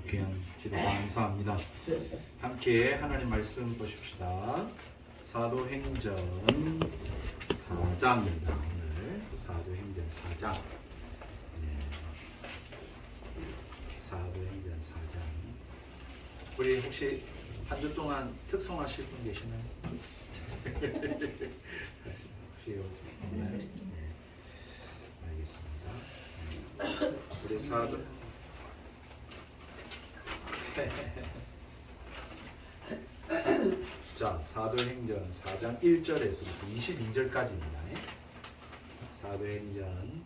귀한 기도 감사합니다. 함께 하나님 말씀 보십시다. 사도행전 4장입니다. 오늘 사도행전 4장. 사도행전 4장. 우리 혹시 한 주 동안 특송하실 분 계시나요? 혹시 없나요? 네. 알겠습니다. 우리 자, 사도행전 4장 1절에서부터 22절까지입니다. 사도행전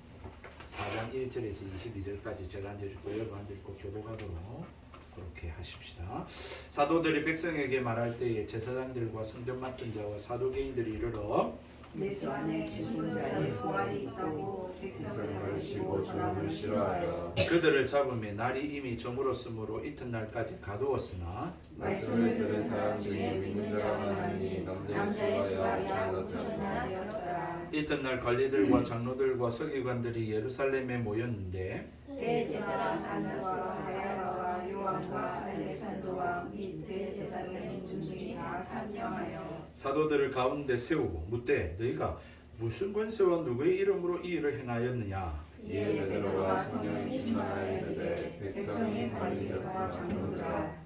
4장 1절에서 22절까지 제가 한 절 읽고 여러분 한 절 읽고 교독하도록 그렇게 하십시다. 사도들이 백성에게 말할 때에 제사장들과 성전 맡은 자와 사도개인들이 이르러 예수 안에 죽은 자의 부활이 있다고 백성을 가르치고 전함을 싫어하여 그들을 잡음에 날이 이미 저물었으므로 이튿날까지 가두었으나 말씀을 들은 사람 중에 믿는 자가 많으니 남자의 수가 약 5천이나 되었더라. 이튿날 관리들과 장로들과 서기관들이 예루살렘에 모였는데 대제사장 안나스와 가야바와 요한과 알렉산더와 및 대제사장인 중중이 다 참여하여 사도들을 가운데 세우고 묻되 너희가 무슨 권세와 누구의 이름으로 이 일을 행하였느냐. 이에 베드로가 성령이 충만하여 이르되 백성의 관리들과 장로들아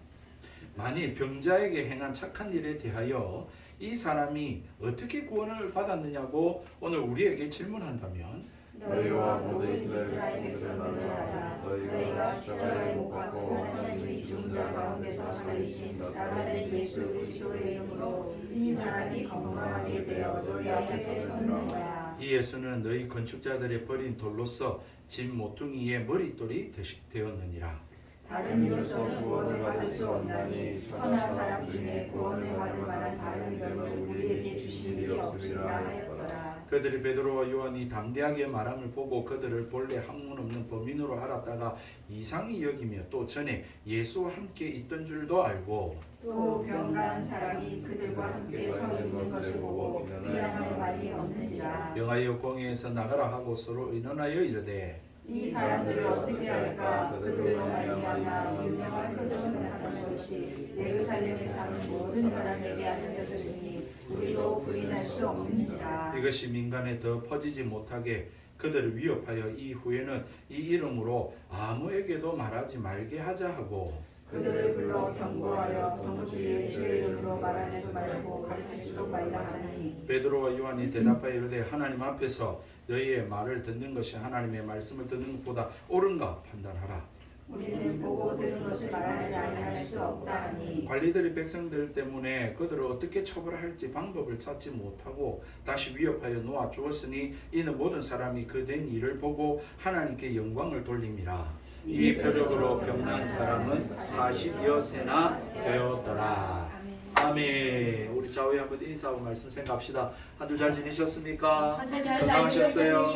만일 병자에게 행한 착한 일에 대하여 이 사람이 어떻게 구원을 받았느냐고 오늘 우리에게 질문한다면 너희와 모든 이스라엘 백성들을 알아. 너희가 십자가에 못 박고 하나님이 죽은 자 가운데서 살리신 나사렛 예수 그리스도의 이름으로 이 사람이 건강하게 되어 너희 앞에 섰느니라. 이 예수는 너희 건축자들의 버린 돌로서 집 모퉁이의 머릿돌이 되었느니라. 다른 이로서 구원을 받을 수 없나니 선한 사람 중에 구원을 받을 만한 다른 이름을 우리에게 주신 일이 없으리라 하였더라. 그들이 베드로와 요한이 담대하게 말함을 보고 그들을 본래 학문 없는 범인으로 알았다가 이상히 여기며 또 전에 예수와 함께 있던 줄도 알고 또 병나은 사람이 그들과 함께 서 있는 것을 보고 미안할 말이 없는지라. 명하여 공회에서 나가라 하고 서로 의논하여 이르되 이 사람들을 어떻게 할까? 그들로 말미암아 유명한 표적을 나타낸 것이 예루살렘에 사는 모든 사람에게 알려졌으니 우리도 부인할 수 없는지라. 이것이 민간에 더 퍼지지 못하게 그들을 위협하여 이후에는 이 이름으로 아무에게도 말하지 말게 하자 하고 그들을 불러 경고하여 도무지 예수의 이름으로 말하지도 말고 가르치지도 말라 하니 베드로와 요한이 대답하여 이르되 하나님 앞에서 너희의 말을 듣는 것이 하나님의 말씀을 듣는 것보다 옳은가 판단하라. 우리는 보고 들은 것을 말하지 아니할 수 없다 하니 관리들이 백성들 때문에 그들을 어떻게 처벌할지 방법을 찾지 못하고 다시 위협하여 놓아 주었으니 이는 모든 사람이 그 된 일을 보고 하나님께 영광을 돌림이라. 이 표적으로 병난 사람은 40여 세나 되었더라. 아멘. 우리 좌우에 한번 인사하고 말씀 생각합시다. 한 주 잘 지내셨습니까? 건강하셨어요?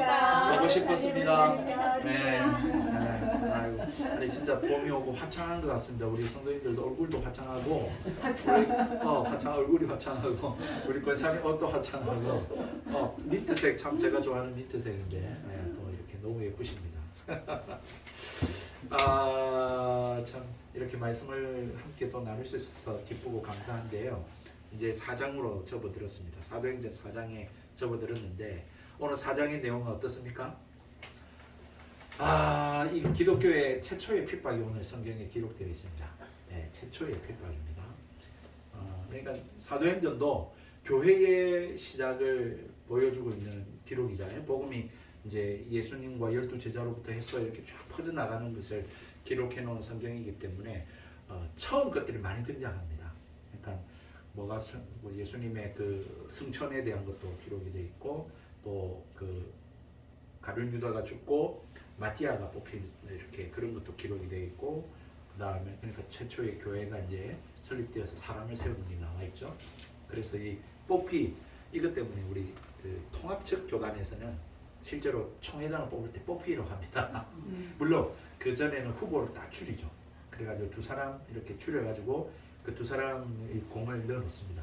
보고 싶었습니다. 네. 아이고, 아니 진짜 봄이 오고 화창한 것 같습니다. 우리 성도님들도 얼굴도 화창하고, 얼굴이 화창하고, 우리 권사님 옷도 화창하고, 민트색 참 제가 좋아하는 민트색인데, 네, 또 이렇게 너무 예쁘십니다. 참 이렇게 말씀을 함께 또 나눌 수 있어서 기쁘고 감사한데요. 이제 4장으로 접어들었습니다. 사도행전 4장에 접어들었는데 오늘 4장의 내용은 어떻습니까? 이 기독교의 최초의 핍박이 오늘 성경에 기록되어 있습니다. 네, 최초의 핍박입니다. 그러니까 사도행전도 교회의 시작을 보여주고 있는 기록이잖아요. 복음이 이제 예수님과 12제자로부터 해서 이렇게 쫙 퍼져나가는 것을 기록해 놓은 성경이기 때문에 처음 것들이 많이 등장합니다. 그러니까 예수님의 그 승천에 대한 것도 기록이 되어 있고 또 그 가룟 유다가 죽고 마띠아가 뽑힌 이렇게 그런 것도 기록이 되어 있고 그 다음에 그러니까 최초의 교회가 이제 설립되어서 사람을 세우는 게 나와 있죠. 그래서 이 뽑히 이것 때문에 우리 그 통합적 교단에서는 실제로 총회장을 뽑을 때 뽑히라고 합니다. 물론 그 전에는 후보를 다 추리죠. 그래가지고 두 사람 이렇게 추려가지고 그 두 사람의 공을 넣어놓습니다.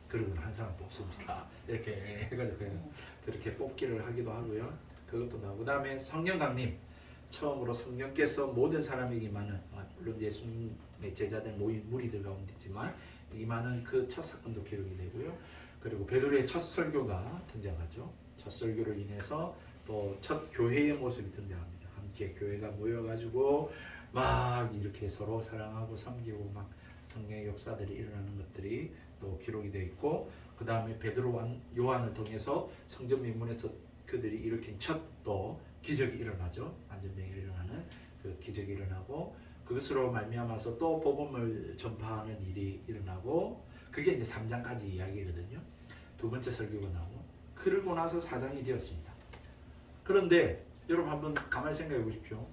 그리고 한 사람 뽑습니다. 이렇게 해가지고 그렇게 뽑기를 하기도 하고요. 그것도 나오고 그다음에 성령 강림 처음으로 성령께서 모든 사람에게만은 물론 예수님의 제자들 모인 무리들 가운데 있지만 임하는 그 첫 사건도 기록이 되고요. 그리고 베드로의 첫 설교가 등장하죠. 첫 설교로 인해서 또 첫 교회의 모습이 등장합니다. 함께 교회가 모여가지고 막 이렇게 서로 사랑하고 섬기고 막 성령의 역사들이 일어나는 것들이 또 기록이 되어 있고, 그 다음에 베드로와 요한을 통해서 성전 미문에서 그들이 일으킨 첫 또 기적이 일어나죠. 안전병이 일어나는 그 기적이 일어나고, 그것으로 말미암아서 또 복음을 전파하는 일이 일어나고, 그게 이제 3장까지 이야기거든요. 두 번째 설교가 나오고, 그러고 나서 4장이 되었습니다. 그런데 여러분 한번 가만히 생각해 보십시오.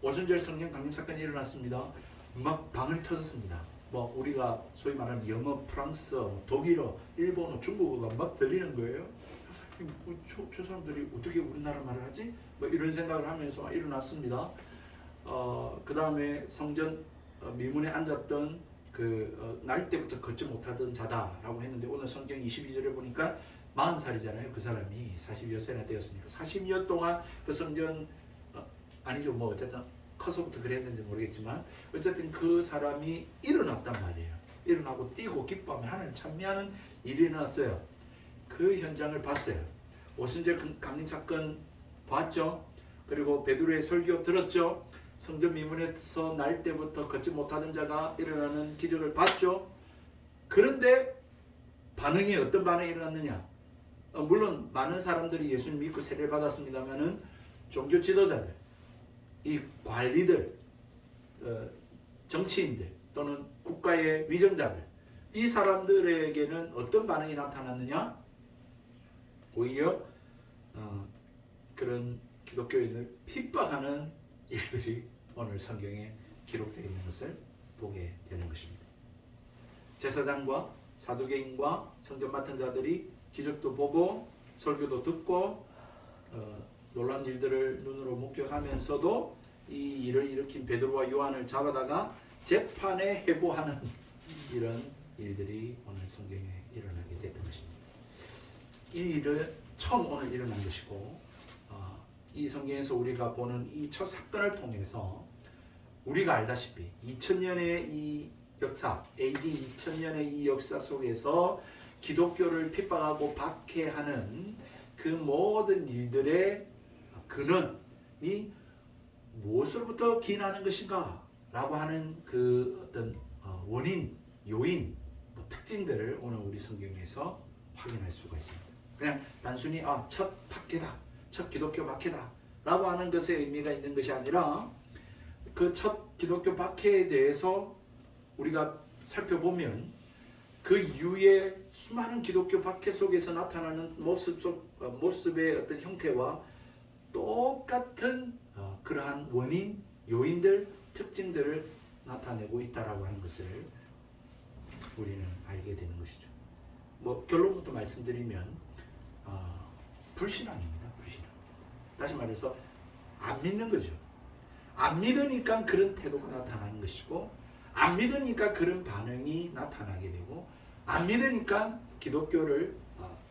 오순절 성령 강림 사건이 일어났습니다. 막 방울이 터졌습니다. 뭐 우리가 소위 말하는 영어, 프랑스어, 독일어, 일본어, 중국어가 막 들리는 거예요. 저 사람들이 어떻게 우리나라 말을 하지? 뭐 이런 생각을 하면서 일어났습니다. 그 다음에 성전 미문에 앉았던 날 때부터 걷지 못하던 자다라고 했는데, 오늘 성경 22절에 보니까 40살이잖아요. 그 사람이 40여 세나 되었으니까 40여 동안 그 성전 아니죠. 뭐 어쨌든 커서부터 그랬는지 모르겠지만 어쨌든 그 사람이 일어났단 말이에요. 일어나고 뛰고 기뻐하며 하나님 찬미하는 일이 일어났어요. 그 현장을 봤어요. 오순절 강림 사건 봤죠. 그리고 베드로의 설교 들었죠. 성전 미문에서 날 때부터 걷지 못하던 자가 일어나는 기적을 봤죠. 그런데 반응이 어떤 반응이 일어났느냐? 물론 많은 사람들이 예수님 믿고 세례를 받았습니다만은 종교 지도자들, 이 관리들, 정치인들 또는 국가의 위정자들, 이 사람들에게는 어떤 반응이 나타났느냐? 오히려 그런 기독교인을 핍박하는 일들이 오늘 성경에 기록되어 있는 것을 보게 되는 것입니다. 제사장과 사두개인과 성전 맡은 자들이 기적도 보고 설교도 듣고 놀라운 일들을 눈으로 목격하면서도 이 일을 일으킨 베드로와 요한을 잡아다가 재판에 회부하는 이런 일들이 오늘 성경에 일어나게 됐던 것입니다. 이 일은 처음 오늘 일어난 것이고, 이 성경에서 우리가 보는 이 첫 사건을 통해서 우리가 알다시피 2000년의 이 역사, AD 2000년의 이 역사 속에서 기독교를 핍박하고 박해하는 그 모든 일들의 근원이 무엇으로부터 기인하는 것인가 라고 하는 그 어떤 원인, 요인, 특징들을 오늘 우리 성경에서 확인할 수가 있습니다. 그냥 단순히 첫 박해다, 첫 기독교 박해다 라고 하는 것에 의미가 있는 것이 아니라, 그 첫 기독교 박해에 대해서 우리가 살펴보면 그 이후에 수많은 기독교 박해 속에서 나타나는 모습의 어떤 형태와 똑같은 그러한 원인, 요인들, 특징들을 나타내고 있다라고 하는 것을 우리는 알게 되는 것이죠. 뭐 결론부터 말씀드리면 불신앙입니다. 불신앙. 다시 말해서 안 믿는 거죠. 안 믿으니까 그런 태도가 나타나는 것이고, 안 믿으니까 그런 반응이 나타나게 되고, 안 믿으니까 기독교를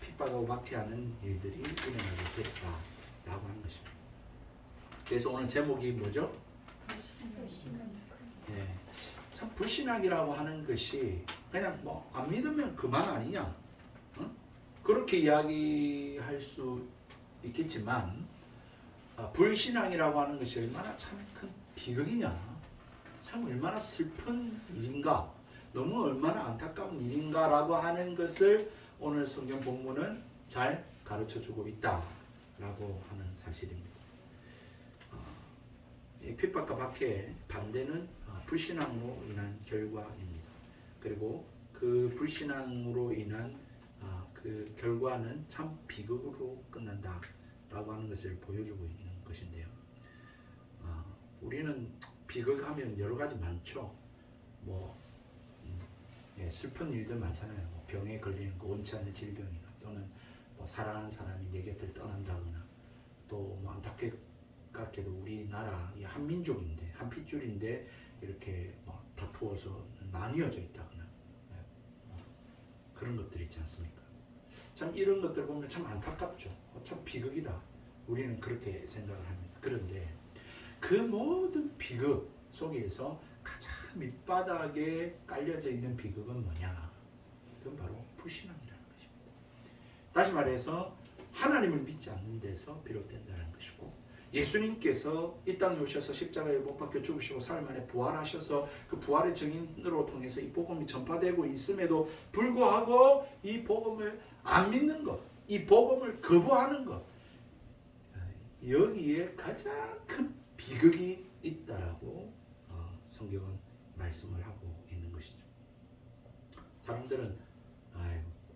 핍박하고 박해하는 일들이 일어나게 됐다라고 하는 것입니다. 그래서 오늘 제목이 뭐죠? 네. 참 불신앙이라고 하는 것이 그냥 뭐 안 믿으면 그만 아니냐? 그렇게 이야기할 수 있겠지만, 불신앙이라고 하는 것이 얼마나 참 큰 비극이냐, 참 얼마나 슬픈 일인가, 너무 얼마나 안타까운 일인가라고 하는 것을 오늘 성경 본문은 잘 가르쳐주고 있다라고 하는 사실입니다. 핍박과 박해의 반대는 불신앙으로 인한 결과입니다. 그리고 그 불신앙으로 인한 그 결과는 참 비극으로 끝난다라고 하는 것을 보여주고 있는 것인데요. 우리는 비극하면 여러 가지 많죠. 슬픈 일들 많잖아요. 병에 걸리는 거, 원치 않는 질병이나, 또는 사랑하는 사람이 내 곁을 떠난다거나, 또 안타깝게도 우리나라 한 민족인데, 한 핏줄인데 이렇게 다투어서 나뉘어져 있다거나, 그런 것들이 있지 않습니까? 참 이런 것들 보면 참 안타깝죠. 참 비극이다. 우리는 그렇게 생각을 합니다. 그런데 그 모든 비극 속에서 가장 밑바닥에 깔려져 있는 비극은 뭐냐? 그건 바로 불신앙이라는 것입니다. 다시 말해서 하나님을 믿지 않는 데서 비롯된다는 것이고, 예수님께서 이 땅에 오셔서 십자가에 못 박혀 죽으시고 사흘 만에 부활하셔서 그 부활의 증인으로 통해서 이 복음이 전파되고 있음에도 불구하고 이 복음을 안 믿는 것, 이 복음을 거부하는 것, 여기에 가장 큰 비극이 있다라고 성경은 말씀을 하고 있는 것이죠. 사람들은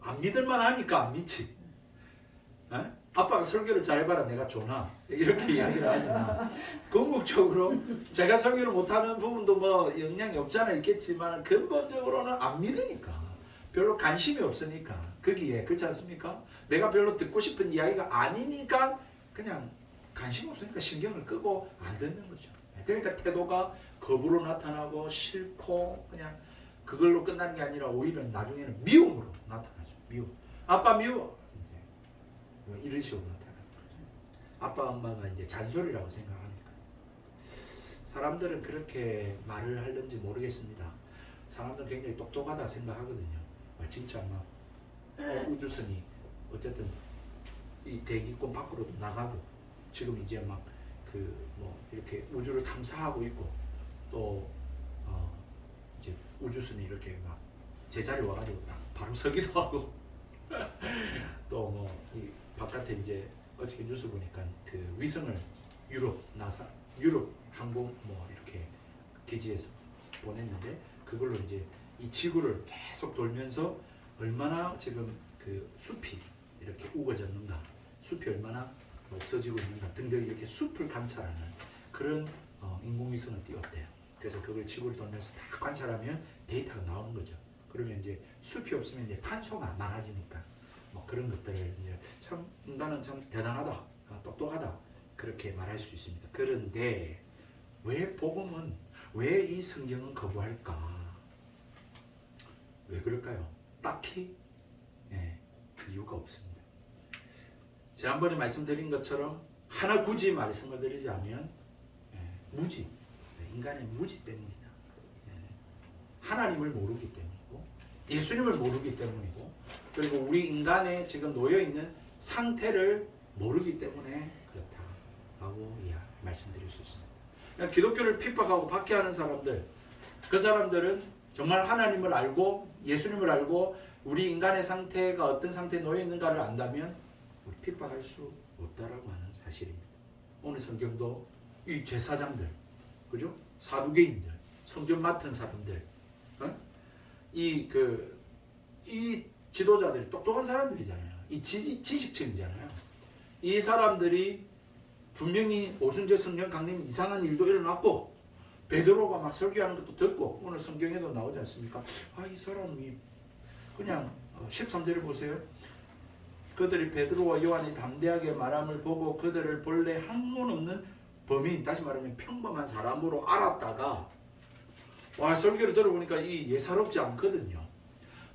안 믿을만 하니까 안 믿지. 아빠가 설교를 잘해봐라 내가 좋나 이렇게 이야기를 하지만, 궁극적으로 제가 설교를 못하는 부분도 뭐 영향이 없잖아 있겠지만, 근본적으로는 안 믿으니까, 별로 관심이 없으니까, 거기에, 그렇지 않습니까? 내가 별로 듣고 싶은 이야기가 아니니까 그냥 관심 없으니까 신경을 끄고 안 듣는 거죠. 그러니까 태도가 거부로 나타나고 싫고 그냥 그걸로 끝나는 게 아니라 오히려 나중에는 미움으로 나타나죠. 미움. 아빠 미워. 이제 이런 식으로 나타나는 거죠. 아빠 엄마가 이제 잔소리라고 생각하니까. 사람들은 그렇게 말을 하는지 모르겠습니다. 사람들은 굉장히 똑똑하다 생각하거든요. 진짜 막 우주선이 어쨌든 이 대기권 밖으로도 나가고, 지금 이제 막 뭐 이렇게 우주를 탐사하고 있고, 또 이제 우주선이 이렇게 막 제자리에 와가지고 딱 바로 서기도 하고 또 뭐 이 바깥에 이제 어저께 뉴스 보니까 그 위성을 유럽 항공 뭐 이렇게 기지에서 보냈는데, 그걸로 이제 이 지구를 계속 돌면서 얼마나 지금 그 숲이 이렇게 우거졌는가, 숲이 얼마나 없어지고 있는가 등등 이렇게 숲을 관찰하는 그런 인공위성을 띄웠대요. 그래서 그걸 지구를 돌면서 다 관찰하면 데이터가 나오는 거죠. 그러면 이제 숲이 없으면 이제 탄소가 많아지니까 뭐 그런 것들을 이제 참 인간은 참 대단하다, 똑똑하다 그렇게 말할 수 있습니다. 그런데 왜 복음은, 왜 이 성경은 거부할까? 왜 그럴까요? 딱히 이유가 없습니다. 지난번에 말씀드린 것처럼 하나 굳이 말씀을 드리자면 무지, 인간의 무지 때문이다. 하나님을 모르기 때문이고, 예수님을 모르기 때문이고, 그리고 우리 인간의 지금 놓여있는 상태를 모르기 때문에 그렇다라고 말씀드릴 수 있습니다. 그러니까 기독교를 핍박하고 박해하는 사람들, 그 사람들은 정말 하나님을 알고 예수님을 알고 우리 인간의 상태가 어떤 상태에 놓여있는가를 안다면 우리 핍박할 수 없다라고 하는 사실입니다. 오늘 성경도 이 제사장들, 그죠? 사두개인들, 성전 맡은 사람들, 이 지도자들이 똑똑한 사람들이잖아요. 이 지식층이잖아요. 이 사람들이 분명히 오순절 성령 강림 이상한 일도 일어났고, 베드로가 막 설교하는 것도 듣고, 오늘 성경에도 나오지 않습니까? 이 사람이 그냥 13절을 보세요. 그들이 베드로와 요한이 담대하게 말함을 보고 그들을 본래 학문 없는 범인, 다시 말하면 평범한 사람으로 알았다가, 설교를 들어보니까 이 예사롭지 않거든요.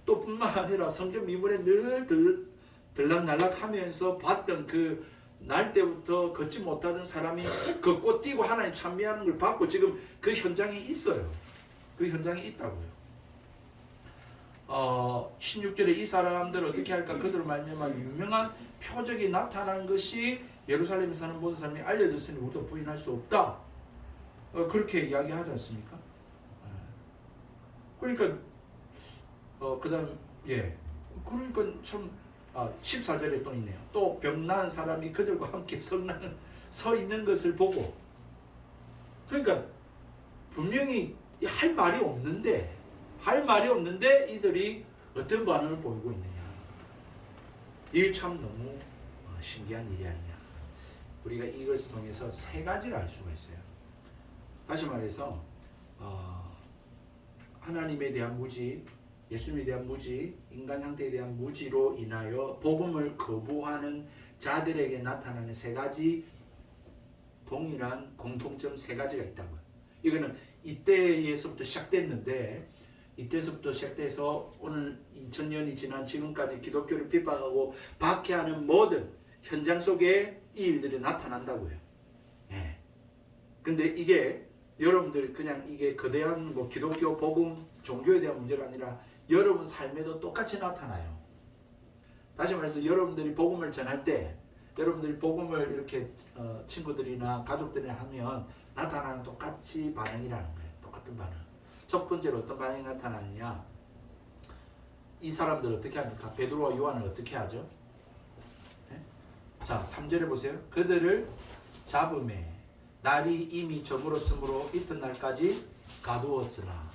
또 뿐만 아니라 성전 미문에 늘 들락날락하면서 봤던 그 날 때부터 걷지 못하던 사람이 걷고 뛰고 하나님 찬미하는 걸 봤고, 지금 그 현장에 있어요. 그 현장에 있다고요. 16절에 이 사람들을 어떻게 할까? 그들을 말미암아 유명한 표적이 나타난 것이 예루살렘에 사는 모든 사람이 알려졌으니 우리도 부인할 수 없다. 그렇게 이야기하지 않습니까? 그러니까 그 다음 그러니까 참 14절에 또 있네요. 또 병나은 사람이 그들과 함께 서 있는 것을 보고, 그러니까 분명히 할 말이 없는데 이들이 어떤 반응을 보이고 있느냐. 이게 참 너무 신기한 일이 아니냐. 우리가 이것을 통해서 세 가지를 알 수가 있어요. 다시 말해서 하나님에 대한 무지, 예수님에 대한 무지, 인간 상태에 대한 무지로 인하여 복음을 거부하는 자들에게 나타나는 세 가지 동일한 공통점 세 가지가 있다고요. 이거는 이때에서부터 시작됐는데, 이때서부터 시작돼서 오늘 2000년이 지난 지금까지 기독교를 핍박하고 박해하는 모든 현장 속에 이 일들이 나타난다고요. 근데 이게 여러분들이 그냥 이게 거대한 뭐 기독교 복음 종교에 대한 문제가 아니라 여러분 삶에도 똑같이 나타나요. 다시 말해서 여러분들이 복음을 전할 때 여러분들이 복음을 이렇게 친구들이나 가족들이나 하면 나타나는 똑같이 반응이라는 거예요. 똑같은 반응. 첫 번째로 어떤 반응이 나타나느냐, 이 사람들 어떻게 합니까? 베드로와 요한을 어떻게 하죠? 네? 자 3절에 보세요. 그들을 잡음에 날이 이미 저물었으므로 이튿날까지 가두었으나.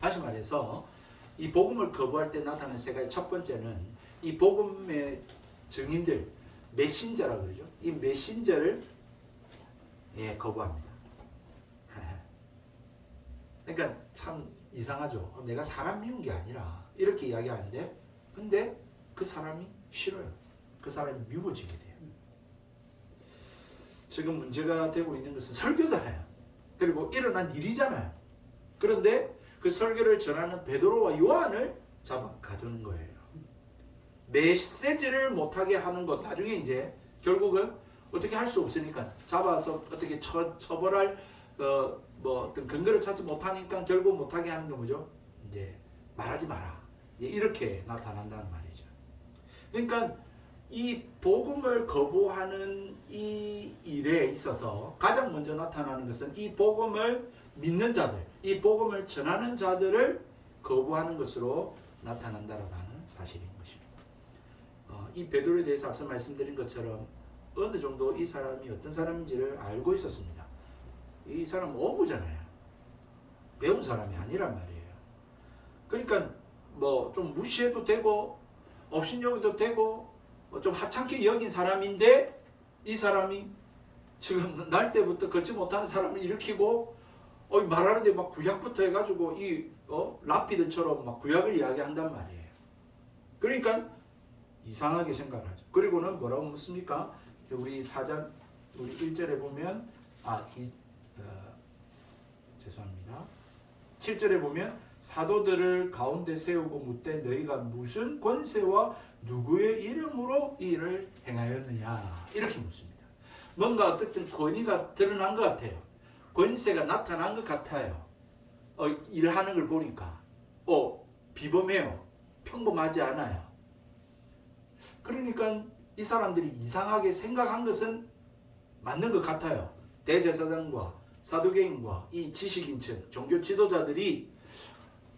다시 말해서 이 복음을 거부할 때 나타나는 세 가지. 첫 번째는 이 복음의 증인들, 메신저라고 그러죠. 이 메신저를 거부합니다. 그러니까 참 이상하죠. 내가 사람 미운 게 아니라 이렇게 이야기하는데 근데 그 사람이 싫어요. 그 사람이 미워지게 돼요. 지금 문제가 되고 있는 것은 설교잖아요. 그리고 일어난 일이잖아요. 그런데 그 설교를 전하는 베드로와 요한을 잡아 가두는 거예요. 메시지를 못하게 하는 것. 나중에 이제 결국은 어떻게 할 수 없으니까 잡아서 어떻게 처벌할 뭐 어떤 근거를 찾지 못하니까 결국 못하게 하는 거 뭐죠? 이제 말하지 마라. 이제 이렇게 나타난다는 말이죠. 그러니까 이 복음을 거부하는 이 일에 있어서 가장 먼저 나타나는 것은 이 복음을 믿는 자들, 이 복음을 전하는 자들을 거부하는 것으로 나타난다라고 하는 사실인 것입니다. 이 베드로에 대해서 앞서 말씀드린 것처럼 어느 정도 이 사람이 어떤 사람인지를 알고 있었습니다. 이 사람은 어부잖아요. 배운 사람이 아니란 말이에요. 그러니까 뭐 좀 무시해도 되고 업신여기도 되고 좀 하찮게 여긴 사람인데 이 사람이 지금 날 때부터 걷지 못하는 사람을 일으키고 말하는데 막 구약부터 해가지고 이 라피들처럼 막 구약을 이야기한단 말이에요. 그러니까 이상하게 생각을 하죠. 그리고는 뭐라고 묻습니까? 우리 4장 우리 1절에 보면 죄송합니다. 7절에 보면 사도들을 가운데 세우고 묻되 너희가 무슨 권세와 누구의 이름으로 이 일을 행하였느냐 이렇게 묻습니다. 뭔가 어쨌든 권위가 드러난 것 같아요. 권세가 나타난 것 같아요. 일을 하는 걸 보니까 비범해요. 평범하지 않아요. 그러니까 이 사람들이 이상하게 생각한 것은 맞는 것 같아요. 대제사장과 사두개인과 이 지식인층 종교 지도자들이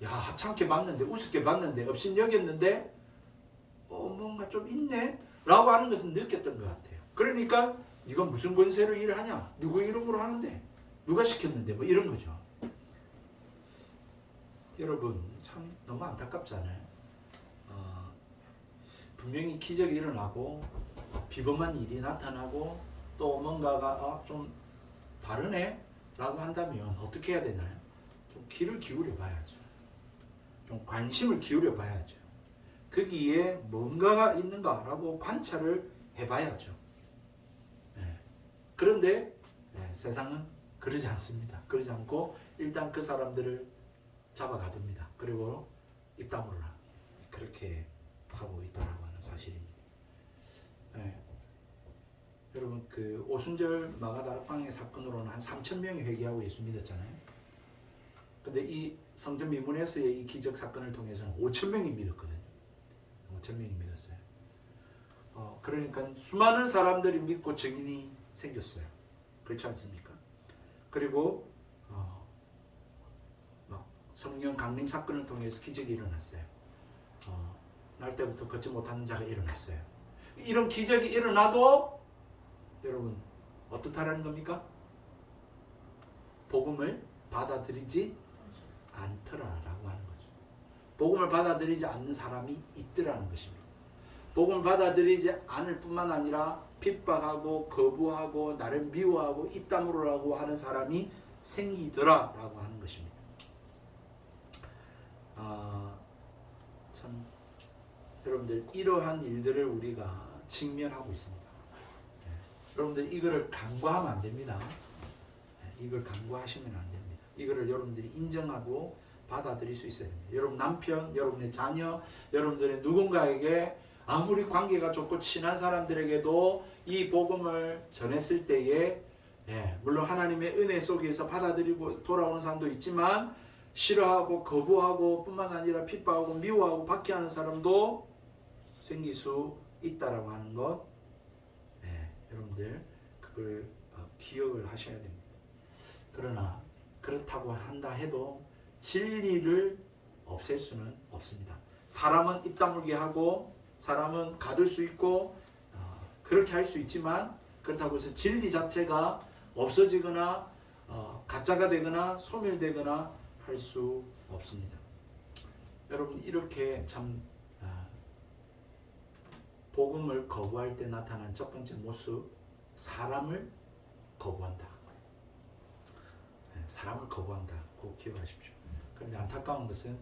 하찮게 봤는데 우습게 봤는데 업신여겼는데 뭔가 좀 있네 라고 하는 것은 느꼈던 것 같아요. 그러니까 이건 무슨 권세로 일을 하냐, 누구 이름으로 하는데, 누가 시켰는데, 뭐 이런 거죠. 여러분 참 너무 안타깝잖아요. 분명히 기적이 일어나고 비범한 일이 나타나고 또 뭔가가 좀 다르네 라고 한다면 어떻게 해야 되나요? 좀 귀를 기울여 봐야죠. 좀 관심을 기울여 봐야죠. 거기에 뭔가가 있는가라고 관찰을 해봐야죠. 그런데 세상은 그러지 않습니다. 그러지 않고 일단 그 사람들을 잡아 가둡니다. 그리고 입 다물어라. 그렇게 하고 있다라고 하는 사실입니다. 여러분 그 오순절 마가다락방의 사건으로는 한 3,000명이 회개하고 예수 믿었잖아요. 근데 이 성전 미문에서의 이 기적 사건을 통해서는 5,000명이 믿었거든요. 5,000명이 믿었어요. 그러니까 수많은 사람들이 믿고 증인이 생겼어요. 그렇지 않습니까? 그리고 막 성령 강림 사건을 통해서 기적이 일어났어요. 날 때부터 걷지 못하는 자가 일어났어요. 이런 기적이 일어나도 여러분 어떻다라는 겁니까? 복음을 받아들이지 않더라라고 하는 거죠. 복음을 받아들이지 않는 사람이 있더라는 것입니다. 복음을 받아들이지 않을 뿐만 아니라 핍박하고 거부하고 나를 미워하고 입 다물으라고 하는 사람이 생기더라라고 하는 것입니다. 참 여러분들 이러한 일들을 우리가 직면하고 있습니다. 여러분들 이거를 간과하면 안 됩니다. 이걸 간과하시면 안 됩니다. 이거를 여러분들이 인정하고 받아들일 수 있어야 됩니다. 여러분 남편, 여러분의 자녀, 여러분들의 누군가에게 아무리 관계가 좋고 친한 사람들에게도 이 복음을 전했을 때에 물론 하나님의 은혜 속에서 받아들이고 돌아오는 사람도 있지만 싫어하고 거부하고 뿐만 아니라 핍박하고 미워하고 박해하는 사람도 생길 수 있다라고 하는 것, 여러분들 그걸 기억을 하셔야 됩니다. 그러나 그렇다고 한다 해도 진리를 없앨 수는 없습니다. 사람은 입 다물게 하고 사람은 가둘 수 있고 그렇게 할 수 있지만 그렇다고 해서 진리 자체가 없어지거나 가짜가 되거나 소멸되거나 할 수 없습니다. 여러분 이렇게 참 복음을 거부할 때 나타난 첫 번째 모습, 사람을 거부한다. 사람을 거부한다. 꼭 기억하십시오. 그런데 안타까운 것은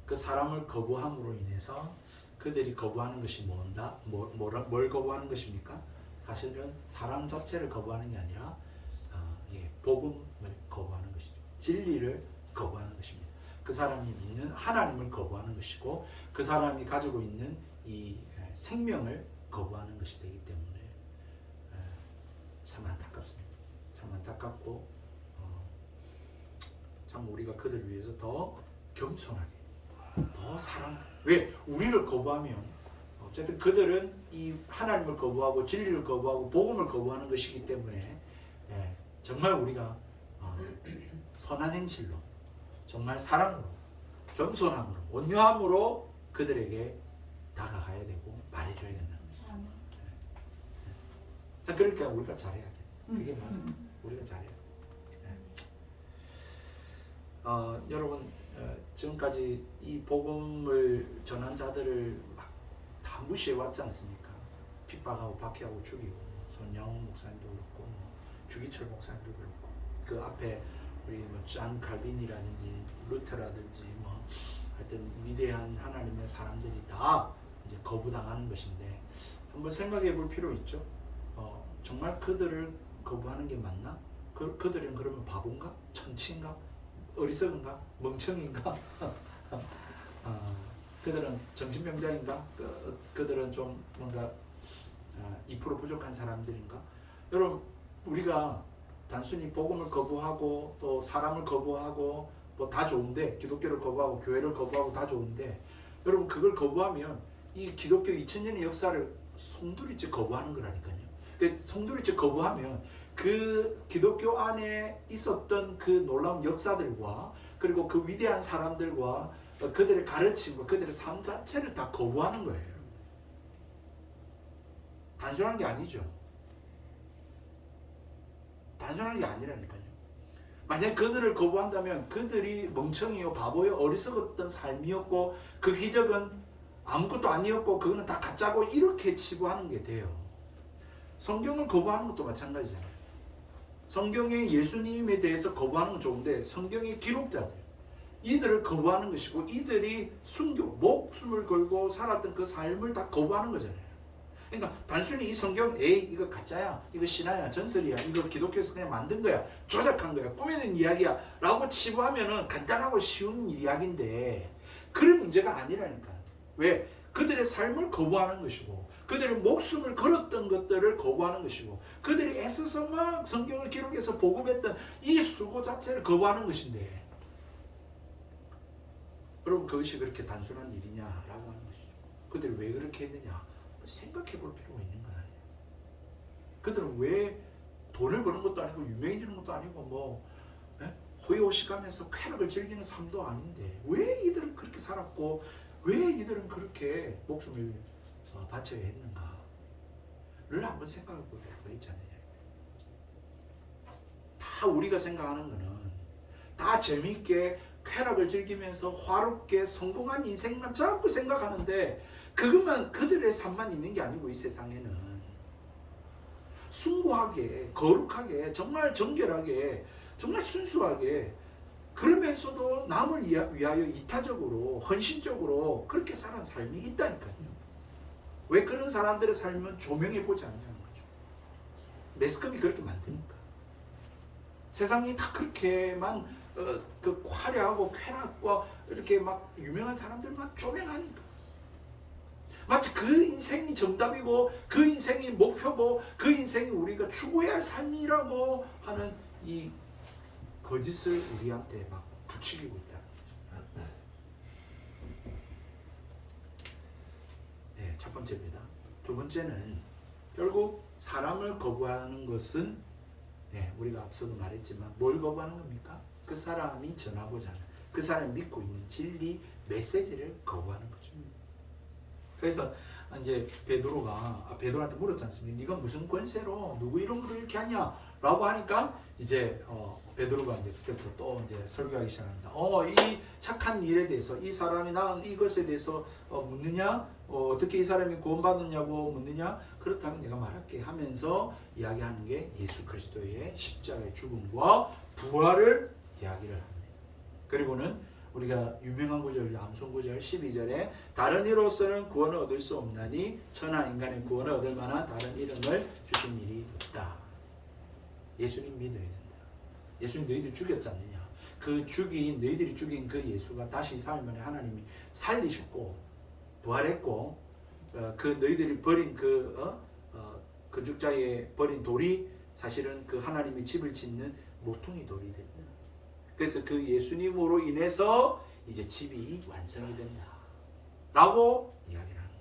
그 사람을 거부함으로 인해서 그들이 거부하는 것이 뭔다? 뭘 거부하는 것입니까? 사실은 사람 자체를 거부하는 게 아니라 복음을 거부하는 것이죠. 진리를 거부하는 것입니다. 그 사람이 믿는 하나님을 거부하는 것이고 그 사람이 가지고 있는 이 생명을 거부하는 것이 되기 때문에 참 안타깝습니다. 참 안타깝고 참 우리가 그들을 위해서 더 겸손하게 더 사랑. 왜? 우리를 거부하면 어쨌든 그들은 이 하나님을 거부하고 진리를 거부하고 복음을 거부하는 것이기 때문에 정말 우리가 선한 행실로 정말 사랑으로 겸손함으로 온유함으로 그들에게 다가가야 되고 말해줘야 된다는 거죠. 자, 그러니까 우리가 잘해야 돼. 그게 맞아. 우리가 잘해야 돼. 여러분 지금까지 이 복음을 전한 자들을 막 다 무시해 왔지 않습니까? 핍박하고 박해하고 죽이고 손영훈 목사님도 그렇고 주기철 목사님도 그렇고 그 앞에 우리 잔 칼빈이라든지 루터라든지 하여튼 위대한 하나님의 사람들이 다 이제 거부당하는 것인데 한번 생각해 볼 필요 있죠. 정말 그들을 거부하는 게 맞나? 그들은 그러면 바본가? 천치인가? 어리석은가? 멍청인가? 그들은 정신병자인가? 그들은 좀 뭔가 2% 부족한 사람들인가? 여러분 우리가 단순히 복음을 거부하고 또 사람을 거부하고 뭐 다 좋은데 기독교를 거부하고 교회를 거부하고 다 좋은데 여러분 그걸 거부하면 이 기독교 2000년의 역사를 송두리째 거부하는 거라니까요. 송두리째 거부하면 그 기독교 안에 있었던 그 놀라운 역사들과 그리고 그 위대한 사람들과 그들의 가르침과 그들의 삶 자체를 다 거부하는 거예요. 단순한 게 아니죠. 단순한 게 아니라니까요. 만약 그들을 거부한다면 그들이 멍청이요 바보요 어리석었던 삶이었고 그 기적은 아무것도 아니었고 그거는 다 가짜고 이렇게 치부하는 게 돼요. 성경을 거부하는 것도 마찬가지잖아요. 성경의 예수님에 대해서 거부하는 건 좋은데 성경의 기록자들 이들을 거부하는 것이고 이들이 순교 목숨을 걸고 살았던 그 삶을 다 거부하는 거잖아요. 그러니까 단순히 이 성경 이거 가짜야 이거 신화야 전설이야 이거 기독교에서 그냥 만든 거야 조작한 거야 꾸며낸 이야기야 라고 치부하면은 간단하고 쉬운 이야기인데 그런 문제가 아니라니까. 왜? 그들의 삶을 거부하는 것이고 그들의 목숨을 걸었던 것들을 거부하는 것이고 그들이 애써서 막 성경을 기록해서 복음했던 이 수고 자체를 거부하는 것인데 여러분 그것이 그렇게 단순한 일이냐라고 하는 것이죠. 그들이 왜 그렇게 했느냐 생각해 볼 필요가 있는 거 아니에요. 그들은 왜 돈을 버는 것도 아니고 유명해지는 것도 아니고 호의호식하면서 쾌락을 즐기는 삶도 아닌데 왜 이들은 그렇게 살았고 왜 이들은 그렇게 목숨을 바쳐야 했는가를 한번 생각해 볼 필요가 있지 않느냐. 다 우리가 생각하는 거는 다 재미있게 쾌락을 즐기면서 화롭게 성공한 인생만 자꾸 생각하는데 그것만 그들의 삶만 있는 게 아니고 이 세상에는 숭고하게 거룩하게 정말 정결하게 정말 순수하게 그러면서도 남을 위하여 이타적으로 헌신적으로 그렇게 사는 삶이 있다니까요. 왜 그런 사람들의 삶은 조명해 보지 않냐는 거죠. 매스컴이 그렇게 만드니까. 세상이 다 그렇게만 그 화려하고 쾌락과 이렇게 막 유명한 사람들만 조명하니까. 마치 그 인생이 정답이고 그 인생이 목표고 그 인생이 우리가 추구해야 할 삶이라고 하는 이 거짓을 우리한테 막 부추기고 있다는 거죠. 네, 첫 번째입니다. 두 번째는 결국 사람을 거부하는 것은 우리가 앞서도 말했지만 뭘 거부하는 겁니까? 그 사람이 전하고자 하는 그 사람이 믿고 있는 진리 메시지를 거부하는 거죠. 그래서 이제 베드로한테 물었지 않습니까? 네가 무슨 권세로 누구 이름으로 이렇게 하냐? 라고 하니까 이제 베드로가 이제 그때부터 또 이제 설교하기 시작합니다. 이 착한 일에 대해서 이 사람이 낳은 이것에 대해서 묻느냐? 어떻게 이 사람이 구원받느냐고 묻느냐? 그렇다면 내가 말할게 하면서 이야기하는 게 예수 그리스도의 십자가의 죽음과 부활을 이야기를 합니다. 그리고는 우리가 유명한 구절, 암송 구절 12절에 다른 이로서는 구원을 얻을 수 없나니 천하 인간의 구원을 얻을 만한 다른 이름을 주신 일이 없다. 예수님 믿어야 된다. 예수님 너희들 죽였지 않느냐. 너희들이 죽인 그 예수가 다시 사흘 만에 하나님이 살리셨고 부활했고 그 너희들이 버린 그 죽자에 버린 돌이 사실은 그 하나님의 집을 짓는 모퉁이 돌이 된다. 그래서 그 예수님으로 인해서 이제 집이 완성이 된다. 라고 이야기를 하는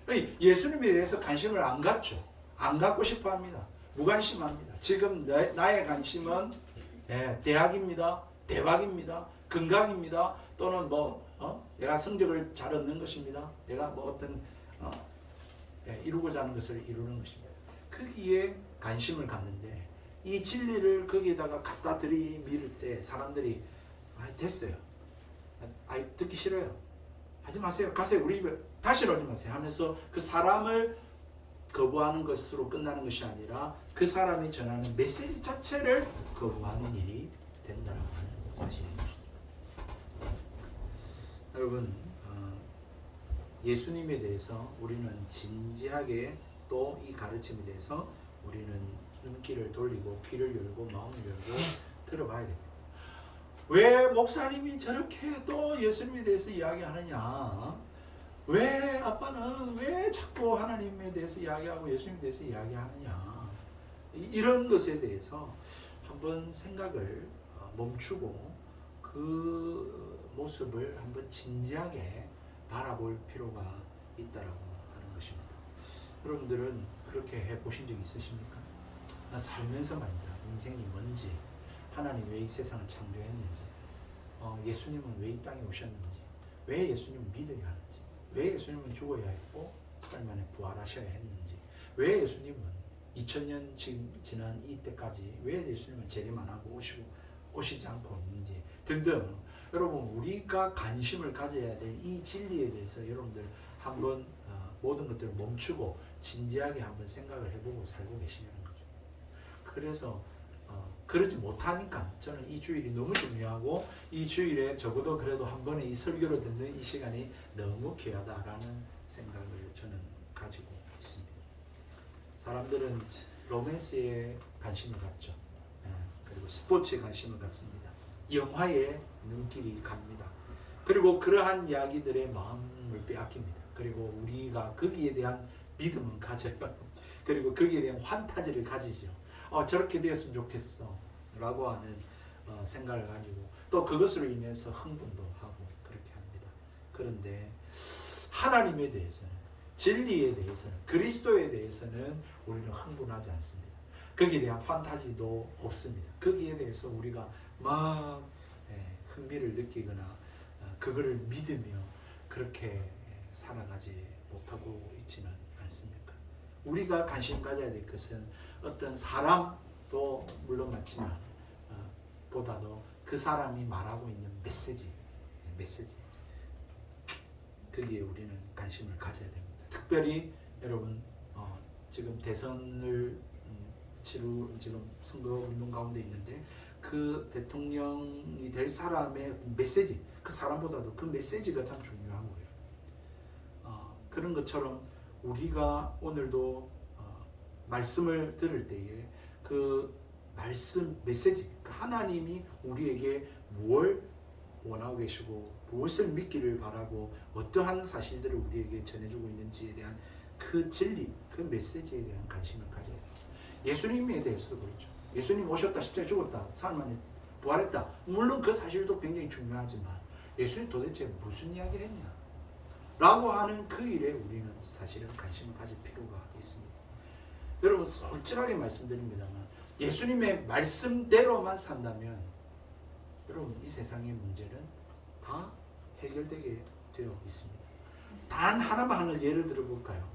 것입니다. 예수님에 대해서 관심을 안 갖죠. 안 갖고 싶어 합니다. 무관심합니다. 지금 나의 관심은 대학입니다. 대박입니다. 건강입니다. 또는 내가 성적을 잘 얻는 것입니다. 내가 어떤 이루고자 하는 것을 이루는 것입니다. 거기에 관심을 갖는데 이 진리를 거기에다가 갖다 들이밀을 때 사람들이 됐어요. 듣기 싫어요. 하지 마세요. 가세요. 우리 집에 다시는 오지 마세요. 하면서 그 사람을 거부하는 것으로 끝나는 것이 아니라 그 사람이 전하는 메시지 자체를 거부하는 일이 된다는 사실입니다. 여러분, 예수님에 대해서 우리는 진지하게 또 이 가르침에 대해서 우리는 눈길을 돌리고 귀를 열고 마음을 열고 들어봐야 됩니다. 왜 목사님이 저렇게 또 예수님에 대해서 이야기하느냐? 왜 아빠는 왜 자꾸 하나님에 대해서 이야기하고 예수님에 대해서 이야기하느냐? 이런 것에 대해서 한번 생각을 멈추고 그 모습을 한번 진지하게 바라볼 필요가 있다라고 하는 것입니다. 여러분들은 그렇게 해보신 적 있으십니까? 살면서 말입니다. 인생이 뭔지, 하나님 왜 이 세상을 창조했는지, 예수님은 왜 이 땅에 오셨는지, 왜 예수님은 믿어야 하는지, 왜 예수님은 죽어야 했고 3일 만에 부활하셔야 했는지, 왜 예수님은 2000년 지난 이때까지 왜 예수님은 재림 안 하고 오시지 않고 있는지 등등, 여러분 우리가 관심을 가져야 될 이 진리에 대해서 여러분들 한번 모든 것들을 멈추고 진지하게 한번 생각을 해보고 살고 계시냐는 거죠. 그래서 그러지 못하니까 저는 이 주일이 너무 중요하고 이 주일에 적어도 그래도 한 번에 이 설교를 듣는 이 시간이 너무 귀하다라는 생각을 저는 가지고 있습니다. 사람들은 로맨스에 관심을 갖죠. 그리고 스포츠에 관심을 갖습니다. 영화에 눈길이 갑니다. 그리고 그러한 이야기들의 마음을 빼앗깁니다. 그리고 우리가 거기에 대한 믿음은 가져요. 그리고 거기에 대한 환타지를 가지죠. 저렇게 되었으면 좋겠어 라고 하는 생각을 가지고 또 그것으로 인해서 흥분도 하고 그렇게 합니다. 그런데 하나님에 대해서는, 진리에 대해서는, 그리스도에 대해서는 우리는 흥분하지 않습니다. 거기에 대한 판타지도 없습니다. 거기에 대해서 우리가 막 흥미를 느끼거나 그거를 믿으며 그렇게 살아가지 못하고 있지는 않습니까? 우리가 관심 가져야 될 것은 어떤 사람도 물론 맞지만 보다도 그 사람이 말하고 있는 메시지 거기에 우리는 관심을 가져야 됩니다. 특별히 여러분 지금 대선을 지금 선거 운동 가운데 있는데 그 대통령이 될 사람의 메시지, 그 사람보다도 그 메시지가 참 중요한 거예요. 그런 것처럼 우리가 오늘도 말씀을 들을 때에 그 말씀 메시지, 하나님이 우리에게 뭘 원하고 계시고 무엇을 믿기를 바라고 어떠한 사실들을 우리에게 전해주고 있는지에 대한 그 진리, 그 메시지에 대한 관심을 가져야 돼요. 예수님에 대해서도 그렇죠. 예수님 오셨다, 십자가에 죽었다, 사흘 만에 부활했다. 물론 그 사실도 굉장히 중요하지만 예수님 도대체 무슨 이야기를 했냐 라고 하는 그 일에 우리는 사실은 관심을 가질 필요가 있습니다. 여러분 솔직하게 말씀드립니다만 예수님의 말씀대로만 산다면 여러분 이 세상의 문제는 다 해결되게 되어 있습니다. 단 하나만 예를 들어볼까요?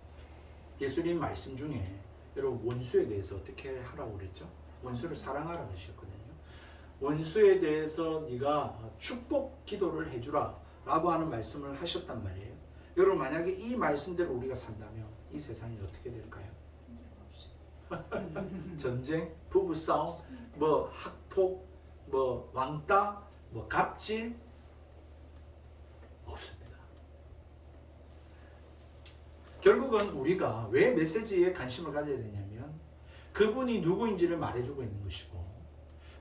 예수님 말씀 중에 여러분 원수에 대해서 어떻게 하라고 그랬죠? 원수를 사랑하라고 하셨거든요. 원수에 대해서 네가 축복 기도를 해주라 라고 하는 말씀을 하셨단 말이에요. 여러분 만약에 이 말씀대로 우리가 산다면 이 세상이 어떻게 될까요? 전쟁, 부부싸움, 뭐 학폭, 뭐 왕따, 뭐 갑질 없습니다. 결국은 우리가 왜 메시지에 관심을 가져야 되냐면 그분이 누구인지를 말해주고 있는 것이고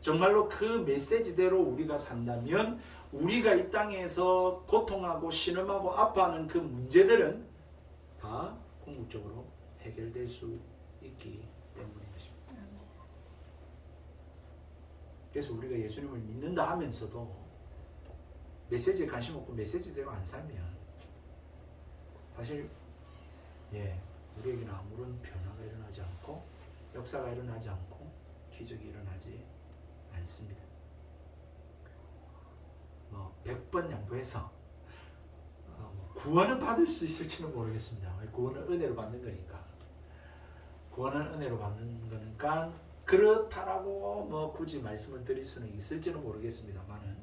정말로 그 메시지대로 우리가 산다면 우리가 이 땅에서 고통하고 신음하고 아파하는 그 문제들은 다 궁극적으로 해결될 수 있기 때문인 것입니다. 그래서 우리가 예수님을 믿는다 하면서도 메시지에 관심 없고 메시지대로 안 살면 사실 우리에게는 아무런 변화가 일어나지 않고 역사가 일어나지 않고 기적이 일어나지 않습니다. 100번 양보해서 구원은 받을 수 있을지는 모르겠습니다. 구원은 은혜로 받는 거니까. 구원은 은혜로 받는 거니까 그렇다라고 굳이 말씀을 드릴 수는 있을지는 모르겠습니다만은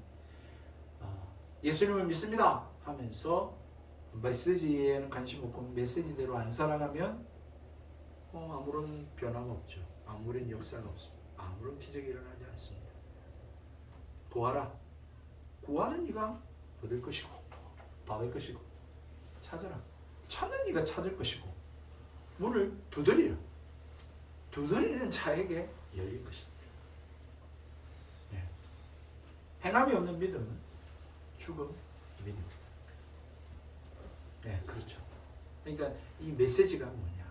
예수님을 믿습니다 하면서 메시지에는 관심 없고 메시지대로 안 살아가면 아무런 변화가 없죠. 아무런 역사가 없습니다. 아무런 기적이 일어나지 않습니다. 구하라. 구하는 네가 얻을 것이고 받을 것이고 찾아라. 찾는 네가 찾을 것이고 문을 두드리라. 두드리는 자에게 열릴 것입니다. 행함이 없는 믿음은 죽음 믿음입니다. 그렇죠. 그러니까 이 메시지가 뭐냐?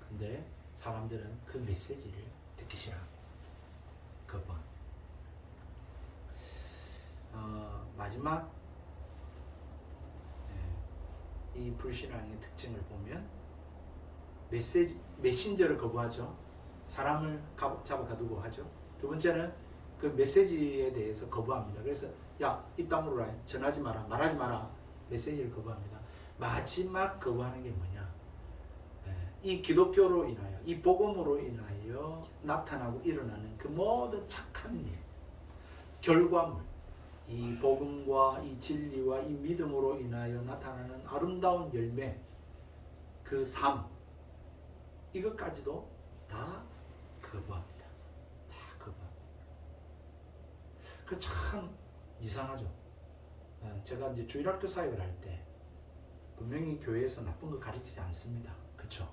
근데 사람들은 그 메시지를 듣기 싫어하고 거부합니다. 마지막 이 불신앙의 특징을 보면 메신저를 거부하죠. 사람을 잡아 가두고 하죠. 두 번째는 그 메시지에 대해서 거부합니다. 그래서 입 다물어라, 전하지 마라, 말하지 마라, 메시지를 거부합니다. 마지막 거부하는 게 뭐냐? 이 기독교로 인하여, 이 복음으로 인하여 나타나고 일어나는 그 모든 착한 일, 결과물, 이 복음과 이 진리와 이 믿음으로 인하여 나타나는 아름다운 열매, 그 삶, 이것까지도 다 거부합니다. 다 거부합니다. 그 참 이상하죠. 제가 이제 주일학교 사역을 할 때 분명히 교회에서 나쁜 거 가르치지 않습니다. 그렇죠?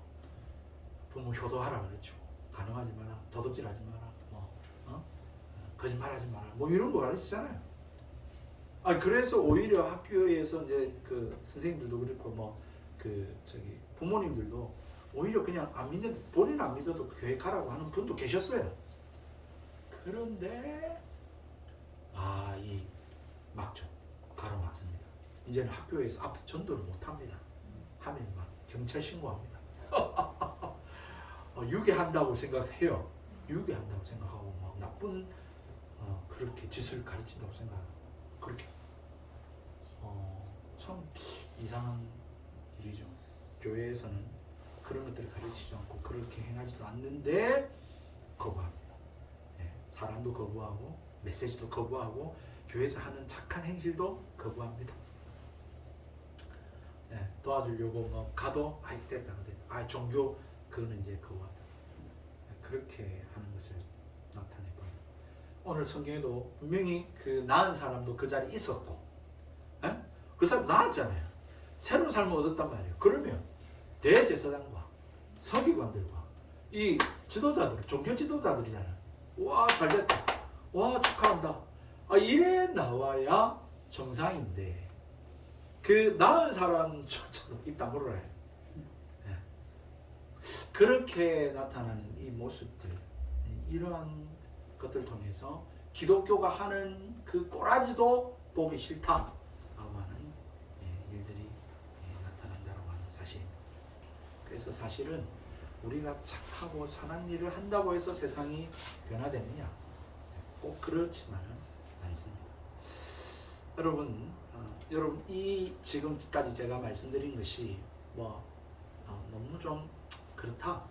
부모 효도하라 그랬죠. 가능하지 마라, 도둑질하지 마라, 거짓말하지 마라, 이런 거 가르치잖아요. 그래서 오히려 학교에서 이제 그 선생님들도 그렇고 부모님들도 오히려 그냥 안 믿는, 본인 안 믿어도 교회 가라고 하는 분도 계셨어요. 그런데 이 막죠. 가로막습니다. 이제는 학교에서 앞에 전도를 못합니다. 하면 막 경찰 신고합니다. 유괴한다고 생각해요. 유괴한다고 생각하고 막 나쁜 그렇게 짓을 가르친다고 생각하고 그렇게 참 이상한 일이죠. 교회에서는 그런 것들을 가르치지 않고 그렇게 행하지도 않는데 거부합니다. 사람도 거부하고 메시지도 거부하고 교회에서 하는 착한 행실도 거부합니다. 도와주려고 가도 됐다. 종교 그거는 이제 거부한다. 그렇게 하는 것을 나타내 보입니다. 오늘 성경에도 분명히 그 나은 사람도 그 자리에 있었고, 그 사람 나았잖아요. 새로운 삶을 얻었단 말이에요. 그러면 대제사장과 서기관들과 이 지도자들, 종교 지도자들이잖아요. 와, 잘됐다. 와, 축하한다. 이래 나와야 정상인데 그 나은 사람조차도 입 다물어라 해요. 그렇게 나타나는 이 모습들, 이러한 것들 통해서 기독교가 하는 그 꼬라지도 보기 싫다라고 하는 일들이 나타난다고 하는 사실입니다. 그래서 사실은 우리가 착하고 선한 일을 한다고 해서 세상이 변화되느냐? 꼭 그렇지만은 않습니다. 여러분, 여러분 이 지금까지 제가 말씀드린 것이 너무 좀 그렇다,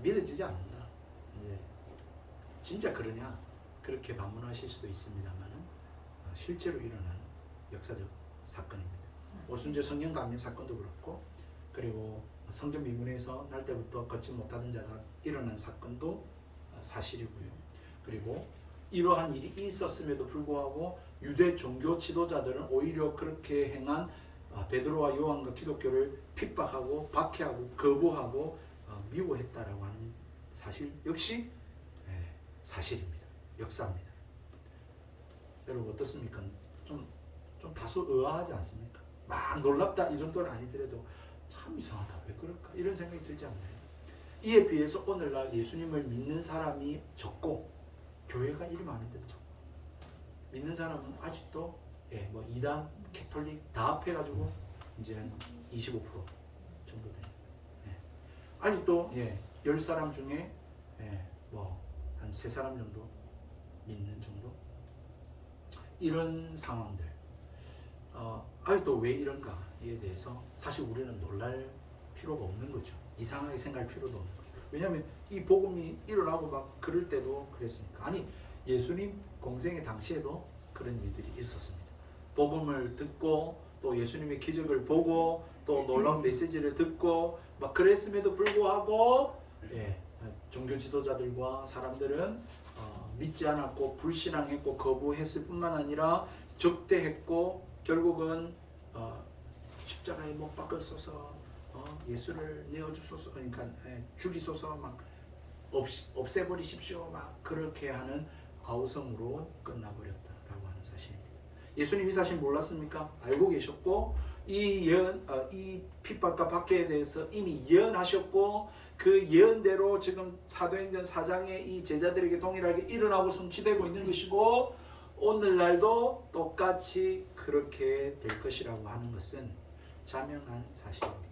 믿어지지 않는다, 진짜 그러냐, 그렇게 반문하실 수도 있습니다만은 실제로 일어난 역사적 사건입니다. 오순절 성령 감림 사건도 그렇고, 그리고 성전 미문에서 날 때부터 걷지 못하던 자가 일어난 사건도 사실이고요. 그리고 이러한 일이 있었음에도 불구하고 유대 종교 지도자들은 오히려 그렇게 행한 베드로와 요한과 기독교를 핍박하고 박해하고 거부하고 미워했다라고 하는 사실 역시 사실입니다. 역사입니다. 여러분 어떻습니까? 좀 다소 의아하지 않습니까? 막 놀랍다 이 정도는 아니더라도 참 이상하다, 왜 그럴까, 이런 생각이 들지 않나요? 이에 비해서 오늘날 예수님을 믿는 사람이 적고 교회가 이리 많은데도 믿는 사람은 아직도 이단, 캐톨릭 다 합해가지고 이제 한 25% 정도 돼요. 아직도 10사람 중에 한 3사람 정도 믿는 정도, 이런 상황들, 아직도 왜 이런가에 대해서 사실 우리는 놀랄 필요가 없는 거죠. 이상하게 생각할 필요도 없는 거죠. 왜냐하면 이 복음이 일어나고 막 그럴 때도 그랬으니까. 아니, 예수님 공생의 당시에도 그런 일들이 있었습니다. 복음을 듣고 또 예수님의 기적을 보고 또 놀라운 메시지를 듣고 막 그랬음에도 불구하고 종교 지도자들과 사람들은 믿지 않았고 불신앙했고 거부했을 뿐만 아니라 적대했고 결국은 십자가에 못 박으소서, 예수를 내어주소서, 그러니까 죽이소서, 막 없애버리십시오, 막 그렇게 하는 아우성으로 끝나버렸다라고 하는 사실입니다. 예수님이 사실 몰랐습니까? 알고 계셨고 이 핍박과 박해에 대해서 이미 예언하셨고 그 예언대로 지금 사도행전 4장에 이 제자들에게 동일하게 일어나고 성취되고 있는 것이고 오늘날도 똑같이 그렇게 될 것이라고 하는 것은 자명한 사실입니다.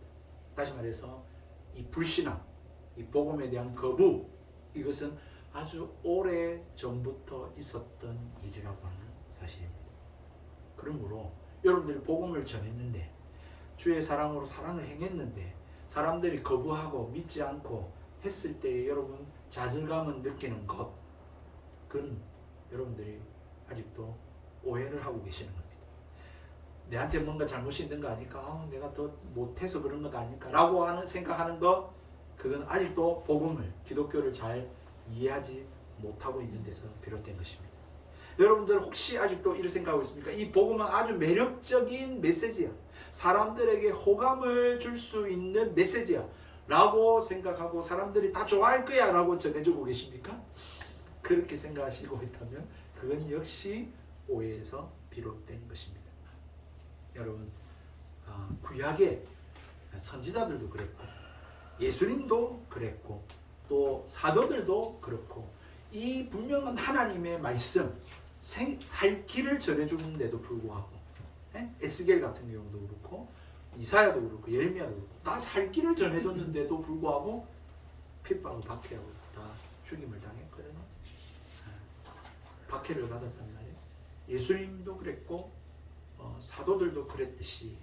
다시 말해서 이 불신앙, 이 복음에 대한 거부, 이것은 아주 오래 전부터 있었던 일이라고 하는 사실입니다. 그러므로 여러분들이 복음을 전했는데 주의 사랑으로 사랑을 행했는데 사람들이 거부하고 믿지 않고 했을 때 여러분 좌절감을 느끼는 것, 그건 여러분들이 아직도 오해를 하고 계시는 겁니다. 내한테 뭔가 잘못이 있는 거 아닐까? 내가 더 못해서 그런 것 아닐까? 라고 하는 생각하는 거, 그건 아직도 복음을, 기독교를 잘 이해하지 못하고 있는 데서 비롯된 것입니다. 여러분들 혹시 아직도 이런 생각하고 있습니까? 이 복음은 아주 매력적인 메시지야, 사람들에게 호감을 줄 수 있는 메시지야 라고 생각하고 사람들이 다 좋아할 거야 라고 전해주고 계십니까? 그렇게 생각하시고 있다면 그건 역시 오해에서 비롯된 것입니다. 여러분, 구약의 선지자들도 그랬고 예수님도 그랬고 또 사도들도 그렇고 이 분명한 하나님의 말씀, 살 길을 전해주는데도 불구하고 에스겔 같은 경우도 그렇고 이사야도 그렇고 예레미야도 그렇고 다 살 길을 전해줬는데도 불구하고 핍박을 박해하고 다 죽임을 당했거든요. 박해를 받았단 말이에요. 예수님도 그랬고 사도들도 그랬듯이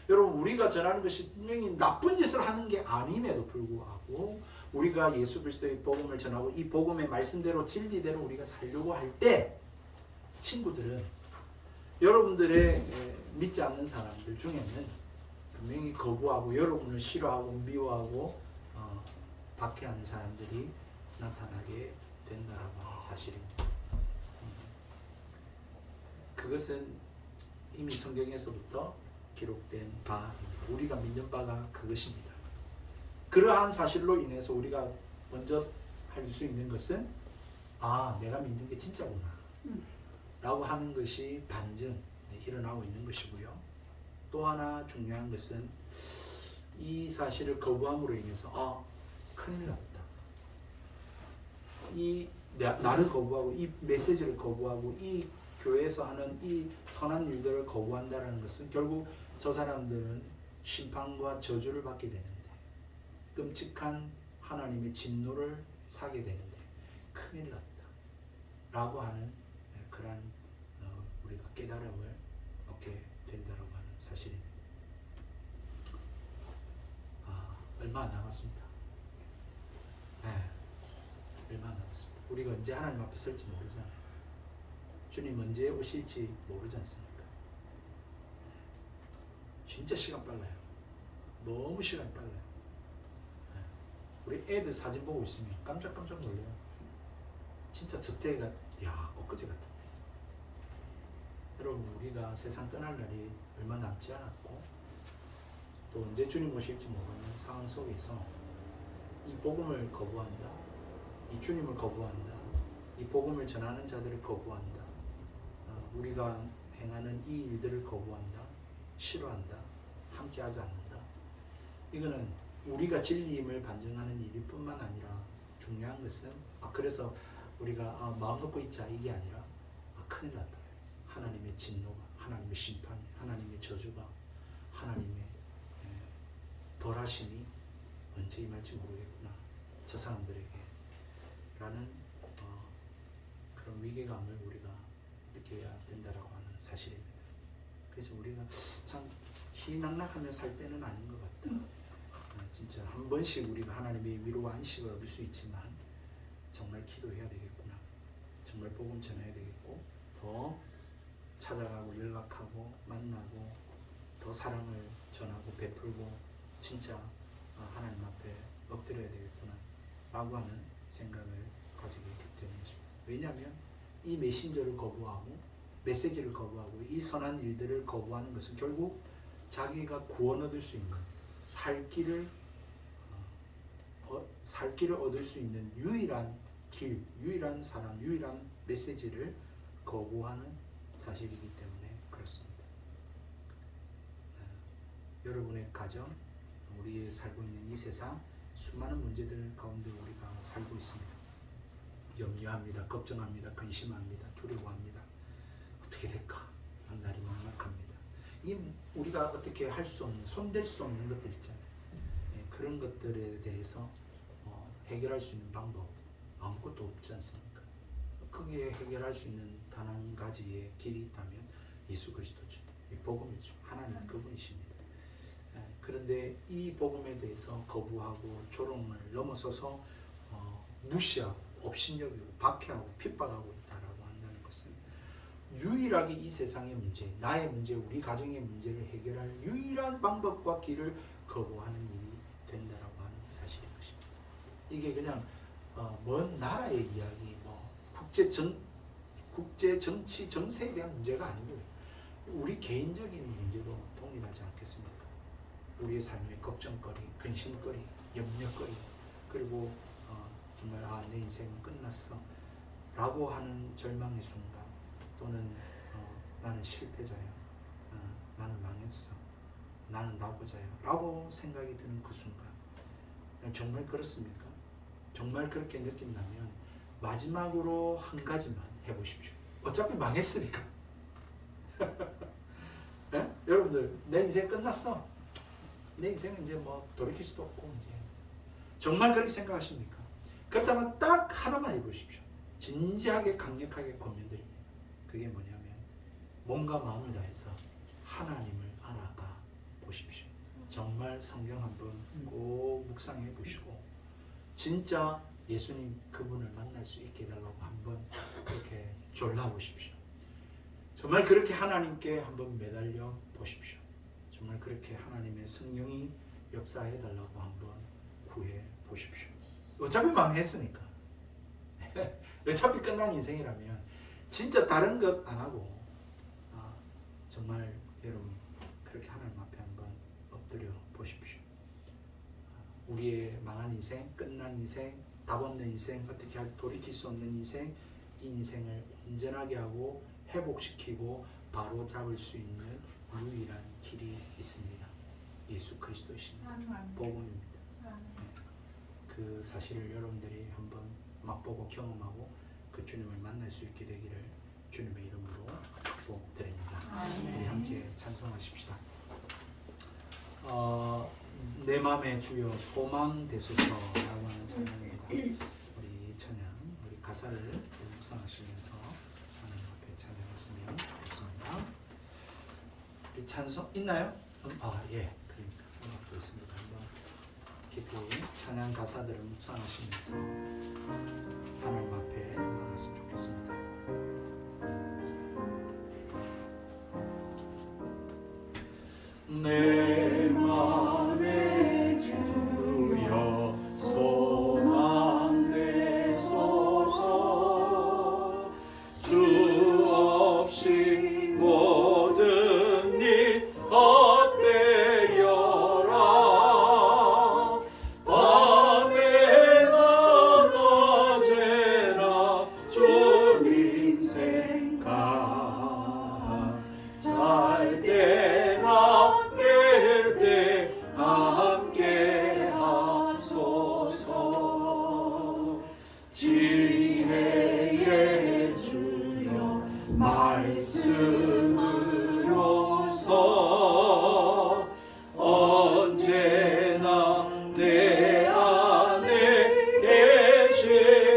여러분 우리가 전하는 것이 분명히 나쁜 짓을 하는 게 아님에도 불구하고 우리가 예수 그리스도의 복음을 전하고 이 복음의 말씀대로 진리대로 우리가 살려고 할 때 친구들은 여러분들의 믿지 않는 사람들 중에는 분명히 거부하고 여러분을 싫어하고 미워하고 박해하는 사람들이 나타나게 된다라고 하는 사실입니다. 그것은 이미 성경에서부터 기록된 바, 우리가 믿는 바가 그것입니다. 그러한 사실로 인해서 우리가 먼저 할 수 있는 것은 내가 믿는 게 진짜구나. 라고 하는 것이 반증 일어나고 있는 것이고요. 또 하나 중요한 것은 이 사실을 거부함으로 인해서 큰일 났다. 나를 거부하고 이 메시지를 거부하고 이 교회에서 하는 이 선한 일들을 거부한다는 것은 결국 저 사람들은 심판과 저주를 받게 되는데, 끔찍한 하나님의 진노를 사게 되는데 큰일 났다 라고 하는 그런 우리가 깨달음을 얻게 된다고 하는 사실입니다. 얼마 안 남았습니다. 얼마 안 남았습니다. 우리가 언제 하나님 앞에 설지 모르잖아요. 주님 언제 오실지 모르지 않습니까? 진짜 시간 빨라요. 너무 시간 빨라요. 우리 애들 사진 보고 있으면 깜짝깜짝 놀래요. 진짜 저때가 엊그제 같은데. 여러분, 우리가 세상 떠날 날이 얼마 남지 않았고 또 언제 주님 오실지 모르는 상황 속에서 이 복음을 거부한다, 이 주님을 거부한다, 이 복음을 전하는 자들을 거부한다, 우리가 행하는 이 일들을 거부한다, 싫어한다, 함께하지 않는다. 이거는 우리가 진리임을 반증하는 일일 뿐만 아니라 중요한 것은 그래서 우리가 마음 놓고 있자 이게 아니라 큰일 났다. 하나님의 진노가, 하나님의 심판이, 하나님의 저주가, 하나님의 벌하심이 언제 임할지 모르겠구나 저 사람들에게 라는 그런 위기감을 우리가 느껴야 된다라고 하는 사실입니다. 그래서 우리가 참 희낙낙하며 살 때는 아닌 것 같다. 진짜 한 번씩 우리가 하나님의 위로와 안식을 얻을 수 있지만 정말 기도해야 되겠구나, 정말 복음 전해야 되겠고, 더 찾아가고 연락하고 만나고 더 사랑을 전하고 베풀고 진짜 하나님 앞에 엎드려야 되겠구나 라고 하는 생각을 가지게 되는 것입니다. 왜냐하면 이 메신저를 거부하고 메시지를 거부하고 이 선한 일들을 거부하는 것은 결국 자기가 구원 얻을 수 있는 살 길을 얻을 수 있는 유일한 길, 유일한 사람, 유일한 메시지를 거부하는 사실이기 때문에 그렇습니다. 여러분의 가정, 우리 살고 있는 이 세상 수많은 문제들 가운데 우리가 살고 있습니다. 염려합니다. 걱정합니다. 근심합니다. 두려워합니다. 어떻게 될까? 날이 막막합니다. 우리가 어떻게 할 수 없는, 손댈 수 없는 것들 있잖아요. 그런 것들에 대해서 해결할 수 있는 방법 아무것도 없지 않습니까? 크게 해결할 수 있는 단 한 가지의 길이 있다면 예수 그리스도죠. 이 복음이죠. 하나님 그분이십니다. 그런데 이 복음에 대해서 거부하고 조롱을 넘어서서 무시하고 업신여기고 박해하고 핍박하고 있다라고 한다는 것은 유일하게 이 세상의 문제, 나의 문제, 우리 가정의 문제를 해결할 유일한 방법과 길을 거부하는 일이 된다라고 하는 사실인 것입니다. 이게 그냥 먼 나라의 이야기, 국제 정치 정세에 대한 문제가 아니고요. 우리 개인적인 문제도 동일하지 않겠습니까? 우리의 삶의 걱정거리, 근심거리, 염려거리, 그리고 정말 내 인생은 끝났어 라고 하는 절망의 순간, 또는 나는 실패자야, 나는 망했어, 나는 나고자야 라고 생각이 드는 그 순간, 정말 그렇습니까? 정말 그렇게 느낀다면 마지막으로 한 가지만 해보십시오. 어차피 망했으니까. 네? 여러분들, 내 인생 끝났어. 내 인생은 이제 돌이킬 수도 없고, 이제 정말 그렇게 생각하십니까? 그렇다면 딱 하나만 해보십시오. 진지하게 강력하게 권면드립니다. 그게 뭐냐면 몸과 마음을 다해서 하나님을 알아가 보십시오. 정말 성경 한번 꼭 묵상해 보시고 진짜 예수님 그분을 만날 수 있게 해달라고 한번 그렇게 졸라보십시오. 정말 그렇게 하나님께 한번 매달려 보십시오. 정말 그렇게 하나님의 성령이 역사해 달라고 한번 구해 보십시오. 어차피 망했으니까. 어차피 끝난 인생이라면 진짜 다른 것 안 하고 정말 여러분 그렇게 하나님 앞에 한번 엎드려 보십시오. 우리의 망한 인생, 끝난 인생, 답 없는 인생, 어떻게 돌이킬 수 없는 인생, 이 인생을 온전하게 하고 회복시키고 바로 잡을 수 있는 유일한 길이 있습니다. 예수 그리스도이십니다. 복음입니다. 그 사실을 여러분들이 한번 맛보고 경험하고 그 주님을 만날 수 있게 되기를 주님의 이름으로 축복드립니다. 우리 함께 찬송하십시다. 내 맘의 주여 소망 되소서라고 하는 찬양입니다. 우리 찬양, 우리 가사를 묵상하시면서 하나님 앞에 찬양했으면 좋겠습니다. 우리 찬송 있나요? 예, 그러니까 음악도 있습니다. 한번 깊이 찬양 가사들을 묵상하시면서 하나님 앞에 나갔으면 좋겠습니다. 내 맘의 주여 소망 되소서 주 없이 모든 일 헛되어라 밤에나 낮에나 주님 생각 잘 때나 깰 때 함께 하소서 지혜의 주여 말씀으로서 언제나 내 안에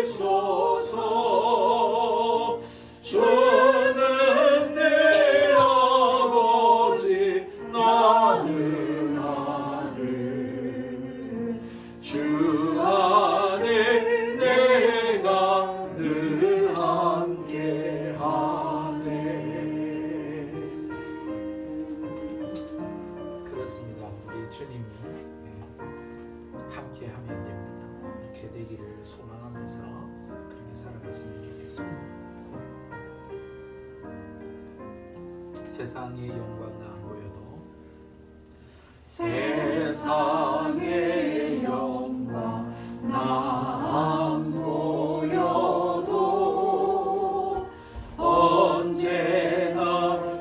계시소서 주는 내 아버지 나는 아들 주 안에 내가 늘 함께하네. 그렇습니다. 우리 주님이 함께하면 됩니다. 이렇게 되기를 소망하면서 그렇게 살아갔으면 좋겠습니다. 세상의 영광 나 안 보여도 세상의 영광 나 안 보여도 언제나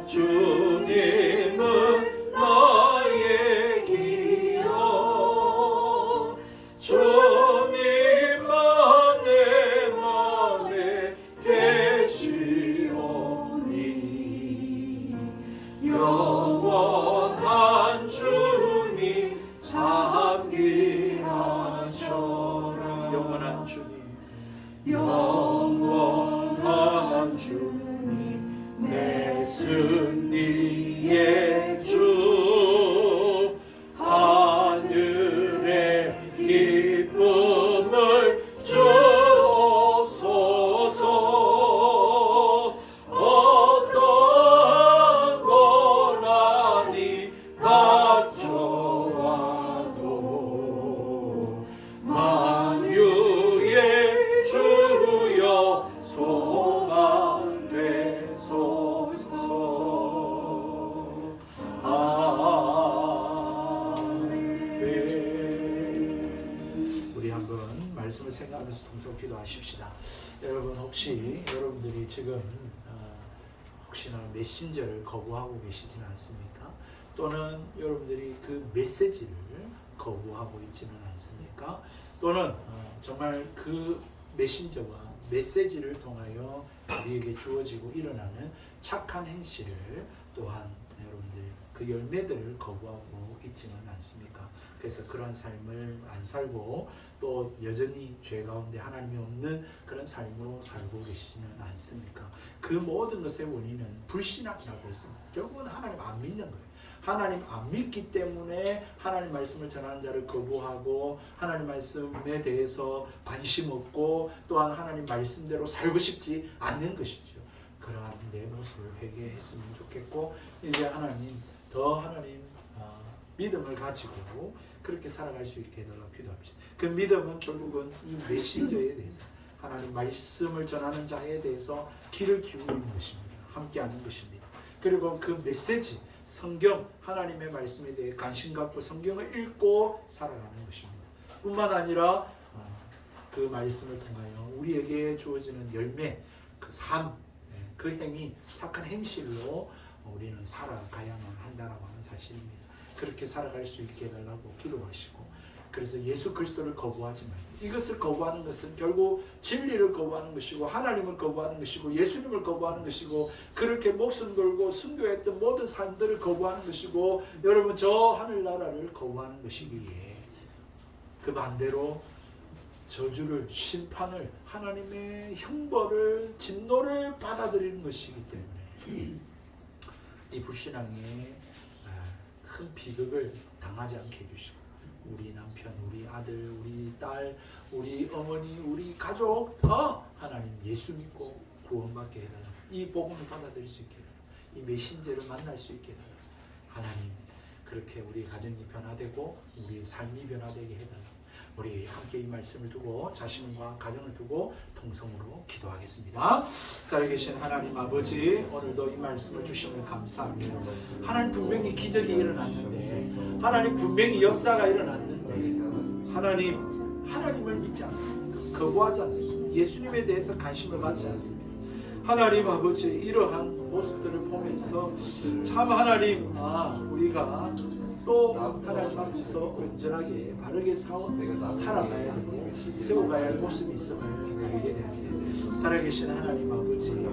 주님은 나의 기여 주님만 내 맘에 계시오니 영원한 주님 함께하셔라. 영원한 주님 영원한 주님 내 승리의 주 하늘의 기쁨을 주옵소서 어떠한 고난이 닥쳐와도 만유의 주여 소망 되소서. 아멘. 우리 한번 말씀을 생각하면서 통성 기도하십시다. 여러분 혹시 여러분들이 지금 혹시나 메신저를 거부하고 계시지는 않습니까? 또는 여러분들이 그 메시지를 거부하고 있지는 않습니까? 또는 정말 그 메신저와 메시지를 통하여 우리에게 주어지고 일어나는 착한 행실을 또한 여러분들 그 열매들을 거부하고 있지는 않습니까? 그래서 그런 삶을 안 살고 또 여전히 죄 가운데 하나님이 없는 그런 삶으로 살고 계시지는 않습니까? 그 모든 것의 원인은 불신앙이라고 했습니다. 결국은 하나님 안 믿는 거예요. 하나님 안 믿기 때문에 하나님 말씀을 전하는 자를 거부하고 하나님 말씀에 대해서 관심 없고 또한 하나님 말씀대로 살고 싶지 않는 것이죠. 그러한 내 모습을 회개했으면 좋겠고 이제 하나님 믿음을 가지고 그렇게 살아갈 수 있게 해달라고 기도합시다. 그 믿음은 결국은 이 메신저에 대해서 하나님 말씀을 전하는 자에 대해서 귀를 기울이는 것입니다. 함께하는 것입니다. 그리고 그 메시지 성경 하나님의 말씀에 대해 관심 갖고 성경을 읽고 살아가는 것입니다. 뿐만 아니라 그 말씀을 통하여 우리에게 주어지는 열매, 그 삶, 그 행위, 착한 행실로 우리는 살아가야만 한다라고 하는 사실입니다. 그렇게 살아갈 수 있게 해달라고 기도하시고, 그래서 예수 그리스도를 거부하지 말고, 이것을 거부하는 것은 결국 진리를 거부하는 것이고 하나님을 거부하는 것이고 예수님을 거부하는 것이고 그렇게 목숨 걸고 순교했던 모든 삶들을 거부하는 것이고, 여러분 저 하늘나라를 거부하는 것이기에 그 반대로 저주를, 심판을, 하나님의 형벌을, 진노를 받아들이는 것이기 때문에 이 불신앙에 큰 비극을 당하지 않게 해주시고, 우리 남편, 우리 아들, 우리 딸, 우리 어머니, 우리 가족 하나님 예수 믿고 구원받게 해달라. 이 복음을 받아들일 수 있게 해달라. 이 메신저를 만날 수 있게 해달라. 하나님 그렇게 우리 가정이 변화되고 우리 삶이 변화되게 해달라. 우리 함께 이 말씀을 두고 자신과 가정을 두고 통성으로 기도하겠습니다. 살아계신 하나님 아버지, 오늘도 이 말씀을 주시면 감사합니다. 하나님 분명히 기적이 일어났는데, 하나님 분명히 역사가 일어났는데 하나님을 믿지 않습니다. 거부하지 않습니다. 예수님에 대해서 관심을 갖지 않습니다. 하나님 아버지, 이러한 모습들을 보면서 참 하나님, 우리가 또 하나님 앞에서 온전하게 바르게 살아가야 되고 세워가야 할 모습이 있음을 알게 됩니다. 살아계신 하나님 아버지,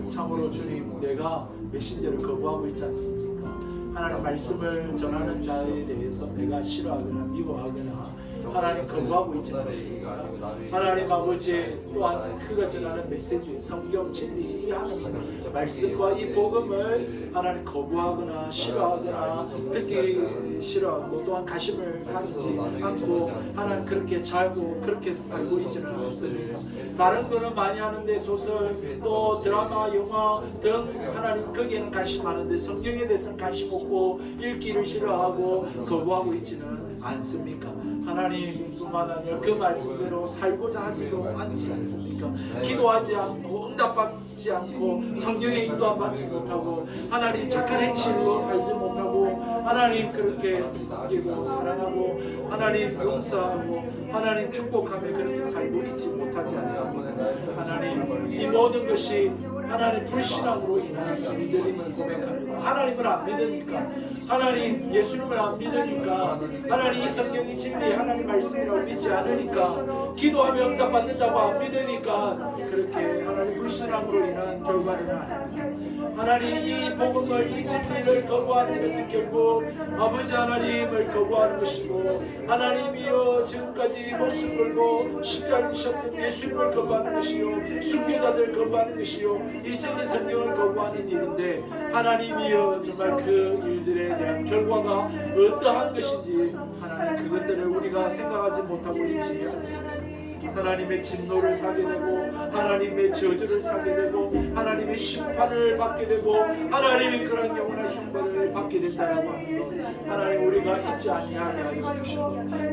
참으로 주님, 내가 메신저를 거부하고 있지 않습니까? 하나님 말씀을 전하는 자에 대해서 내가 싫어하거나 미워하거나 하나님 거부하고 있지 않습니까? 하나님 아버지, 또한 그가 전하는 메시지, 성경 진리, 이 하나님 말씀과 이 복음을 하나님 거부하거나 싫어하거나 듣기 싫어하고 또한 관심을 가지지 않고 하나님 그렇게 그렇게 살고 있지는 않습니다. 다른 거는 많이 하는데 소설, 또 드라마, 영화 등 하나님 거기에는 관심 많은데 성경에 대해서는 관심 없고 읽기를 싫어하고 거부하고 있지는 않습니까? 하나님뿐만 아니라 그 말씀대로 살고자 하지도 않지 않습니까? 기도하지 않고 응답받지 않고 성령의 인도함 받지 못하고 하나님 착한 행실로 살지 못하고 하나님 그렇게 섬기고 사랑하고 하나님 용서하고 하나님 축복하며 그렇게 살고 있지 못하지 않습니까? 하나님 이 모든 것이 하나님 불신앙으로 인한 믿음을 고백합니다. 하나님을 안 믿으니까, 하나님 예수님을 안 믿으니까, 하나님 이 성경이 진리 하나님 말씀이라고 믿지 않으니까, 기도하며 응답받는다고 안 믿으니까 그렇게 하나님 불신앙으로 인한 결과는 하나님 이 복음을, 이 진리를 거부하는 것은 결국 아버지 하나님을 거부하는 것이고, 하나님이여 지금까지 목숨 걸고 십자가를 지셨던 예수님을 거부하는 것이요 순교자들 거부하는 것이요 이 진리 성경을 거부하는 일인데, 하나님이여 정말 그 일들에 대한 결과가 어떠한 것인지 하나님 그것들을 우리가 생각하지 못하고 있지 않습니까? 하나님의 진노를 사게 되고 하나님의 저주를 사게 되고 하나님의 심판을 받게 되고 하나님 그런 영원한 형벌을 받게 된다라고 하는 것, 하나님 우리가 잊지 아니하게 하여 주시고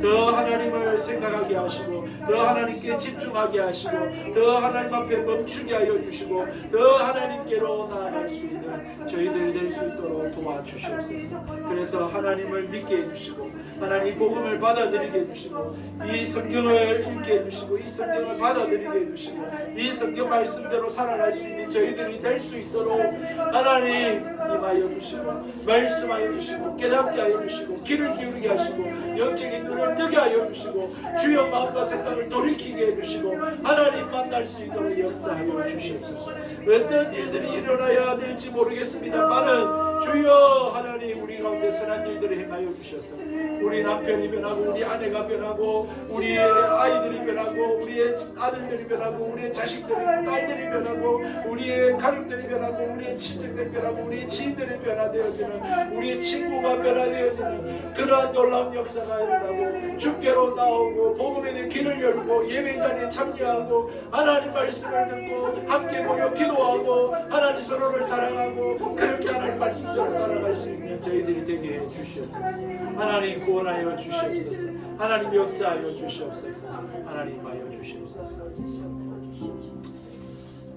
더 하나님을 생각하게 하시고 더 하나님께 집중하게 하시고 더 하나님 앞에 멈추게 하여 주시고 더 하나님께로 나아갈 수 있는 저희들이 될 수 있도록 도와주시옵소서. 그래서 하나님을 믿게 해주시고 하나님 복음을 받아들이게 해주시고 이 성경을 읽게 해주시고 이 성경을 받아들이게 해주시고 이 성경 말씀대로 살아갈 수 있는 저희들이 될 수 있도록 하나님 임하여 주시고 말씀하여 주시고 깨닫게 하여 주시고 귀를 기울이게 하시고 영적인 눈을 뜨게 하여 주시고 주의 마음과 생각을 돌이키게 해주시고 하나님 만날 수 있도록 역사하여 주시옵소서. 어떤 일들이 일어나야 될지 모르겠습니다만은 주여 하나님 우리 가운데 선한 일들을 행하여 주셔서 우리 남편이 변하고 우리 아내가 변하고 우리의 아이들이 변하고 우리의 아들들이 변하고 우리의 자식들이 딸들이 변하고 우리의 가족들이 변하고 우리의 친척들이 변하고 우리의 지인들이 변화되어지는 우리의 친구가 변화되어지는 그러한 놀라운 역사가 일어나고 주께로 나오고 복음에 대해 길을 열고 예배 자리에 참여하고 하나님 말씀을 듣고 함께 모여 기도하고 하나님 서로를 사랑하고 그렇게 하나님 말씀대로 살아갈 수 있는 저희들이 되게 해 주시옵소서. 하나님 구원하여 주시옵소서. 하나님 역사하여 주시옵소서. 하나님 하여 주시옵소서.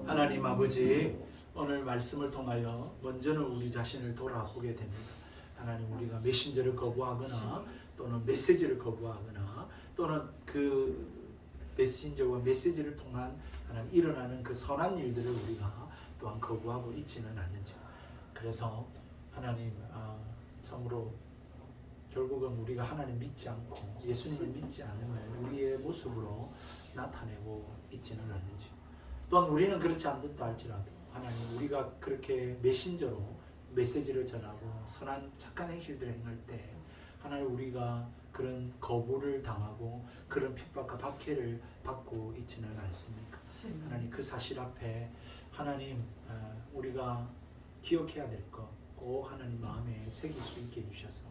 하나님 아버지, 오늘 말씀을 통하여 먼저는 우리 자신을 돌아보게 됩니다. 하나님 우리가 메신저를 거부하거나 또는 메시지를 거부하거나 또는 그 메신저와 메시지를 통한 하나님 일어나는 그 선한 일들을 우리가 또 또한 거부하고 있지는 않는지. 그래서 하나님 참으로 결국은 우리가 하나님 믿지 않고 예수님을 믿지 않음을 우리의 모습으로 나타내고 있지는 않는지. 또한 우리는 그렇지 않는다 할지라도 하나님 우리가 그렇게 메신저로 메시지를 전하고 선한 착한 행실들을 행할 때 하나님 우리가 그런 거부를 당하고 그런 핍박과 박해를 받고 있지는 않습니까? 하나님 그 사실 앞에 하나님 우리가 기억해야 될 것 꼭 하나님 마음에 새길 수 있게 해주셔서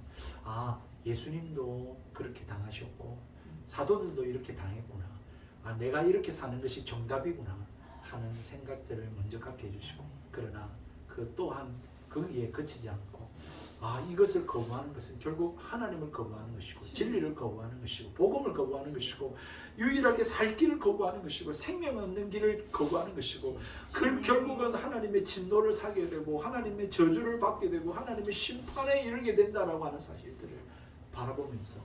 예수님도 그렇게 당하셨고 사도들도 이렇게 당했구나, 내가 이렇게 사는 것이 정답이구나 하는 생각들을 먼저 갖게 해주시고, 그러나 그 또한 거기에 그치지 않고 이것을 거부하는 것은 결국 하나님을 거부하는 것이고 진리를 거부하는 것이고 복음을 거부하는 것이고 유일하게 살 길을 거부하는 것이고 생명 없는 길을 거부하는 것이고 그 결국은 하나님의 진노를 사게 되고 하나님의 저주를 받게 되고 하나님의 심판에 이르게 된다라고 하는 사실들을 바라보면서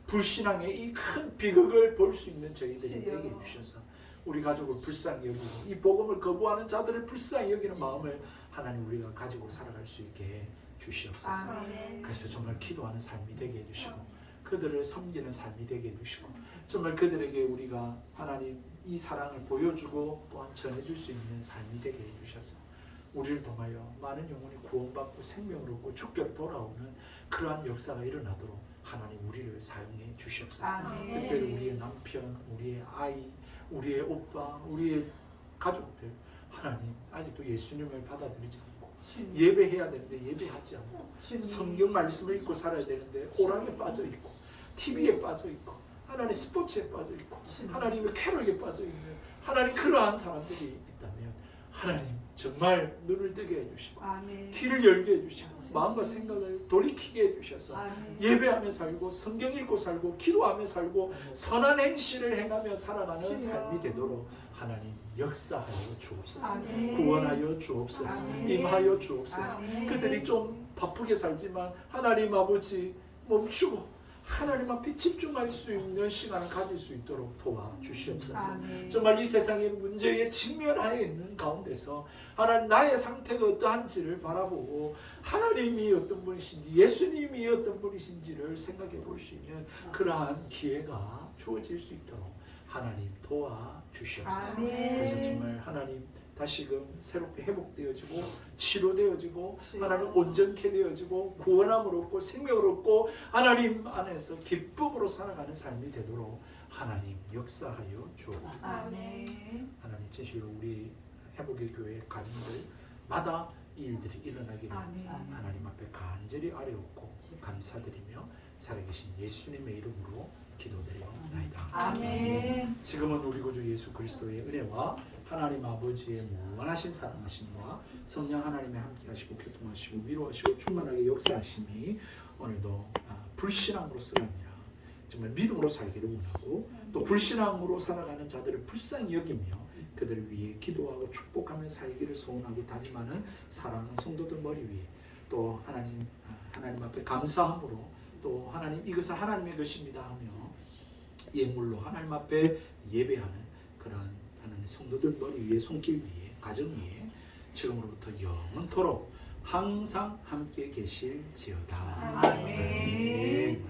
불신앙의 이 큰 비극을 볼 수 있는 저희들이 되게 해주셔서 우리 가족을 불쌍히 여기고 이 복음을 거부하는 자들을 불쌍히 여기는 마음을 하나님 우리가 가지고 살아갈 수 있게 해 주시옵소서. 그래서 정말 기도하는 삶이 되게 해주시고 그들을 섬기는 삶이 되게 해주시고 정말 그들에게 우리가 하나님 이 사랑을 보여주고 또한 전해줄 수 있는 삶이 되게 해주셔서 우리를 통하여 많은 영혼이 구원받고 생명을 얻고 주께로 돌아오는 그러한 역사가 일어나도록 하나님 우리를 사용해 주시옵소서. 특별히 우리의 남편, 우리의 아이, 우리의 오빠, 우리의 가족들 하나님 아직도 예수님을 받아들이지 않고 예배해야 되는데 예배하지 않고 성경 말씀을 읽고 살아야 되는데 오락에 빠져있고 TV에 빠져있고 하나님 스포츠에 빠져있고 하나님의 쾌락에 빠져있는 하나님 그러한 사람들이 있다면 하나님 정말 눈을 뜨게 해주시고 귀를 열게 해주시고 마음과 생각을 돌이키게 해주셔서 예배하며 살고 성경 읽고 살고 기도하며 살고 선한 행실을 행하며 살아가는 삶이 되도록 하나님 역사하여 주옵소서. 구원하여 주옵소서. 임하여 주옵소서. 그들이 좀 바쁘게 살지만 하나님 아버지 멈추고 하나님 앞에 집중할 수 있는 시간을 가질 수 있도록 도와주시옵소서. 정말 이 세상의 문제에 직면하여 있는 가운데서 하나님 나의 상태가 어떠한지를 바라보고 하나님이 어떤 분이신지 예수님이 어떤 분이신지를 생각해 볼 수 있는 그러한 기회가 주어질 수 있도록 하나님 도와주시옵소서. 그래서 정말 하나님 다시금 새롭게 회복되어지고 치료되어지고 하나님 온전케 되어지고 구원함을 얻고 생명을 얻고 하나님 안에서 기쁨으로 살아가는 삶이 되도록 하나님 역사하여 주옵소서. 하나님 진실로 우리 회복의 교회 가정들마다 이 일들이 일어나기를 하나님 앞에 간절히 아뢰옵고 감사드리며 살아계신 예수님의 이름으로 기도드리옵나이다. 지금은 우리 구주 예수 그리스도의 은혜와 하나님 아버지의 무한하신 사랑하심과 성령 하나님의 함께하시고 교통하시고 위로하시고 충만하게 역사하심이 오늘도 불신앙으로서가 아니라 정말 믿음으로 살기를 원하고 또 불신앙으로 살아가는 자들을 불쌍히 여기며 그들을 위해 기도하고 축복하며 살기를 소원하고 다짐하는 사랑하는 성도들 머리 위에 또 하나님 앞에 감사함으로 또 하나님 이것은 하나님의 것입니다 하며 예물로 하나님 앞에 예배하는 그런 하나님 성도들 머리 위에 손길 위에 가정 위에 지금으로부터 영원토록 항상 함께 계실지어다. 아멘.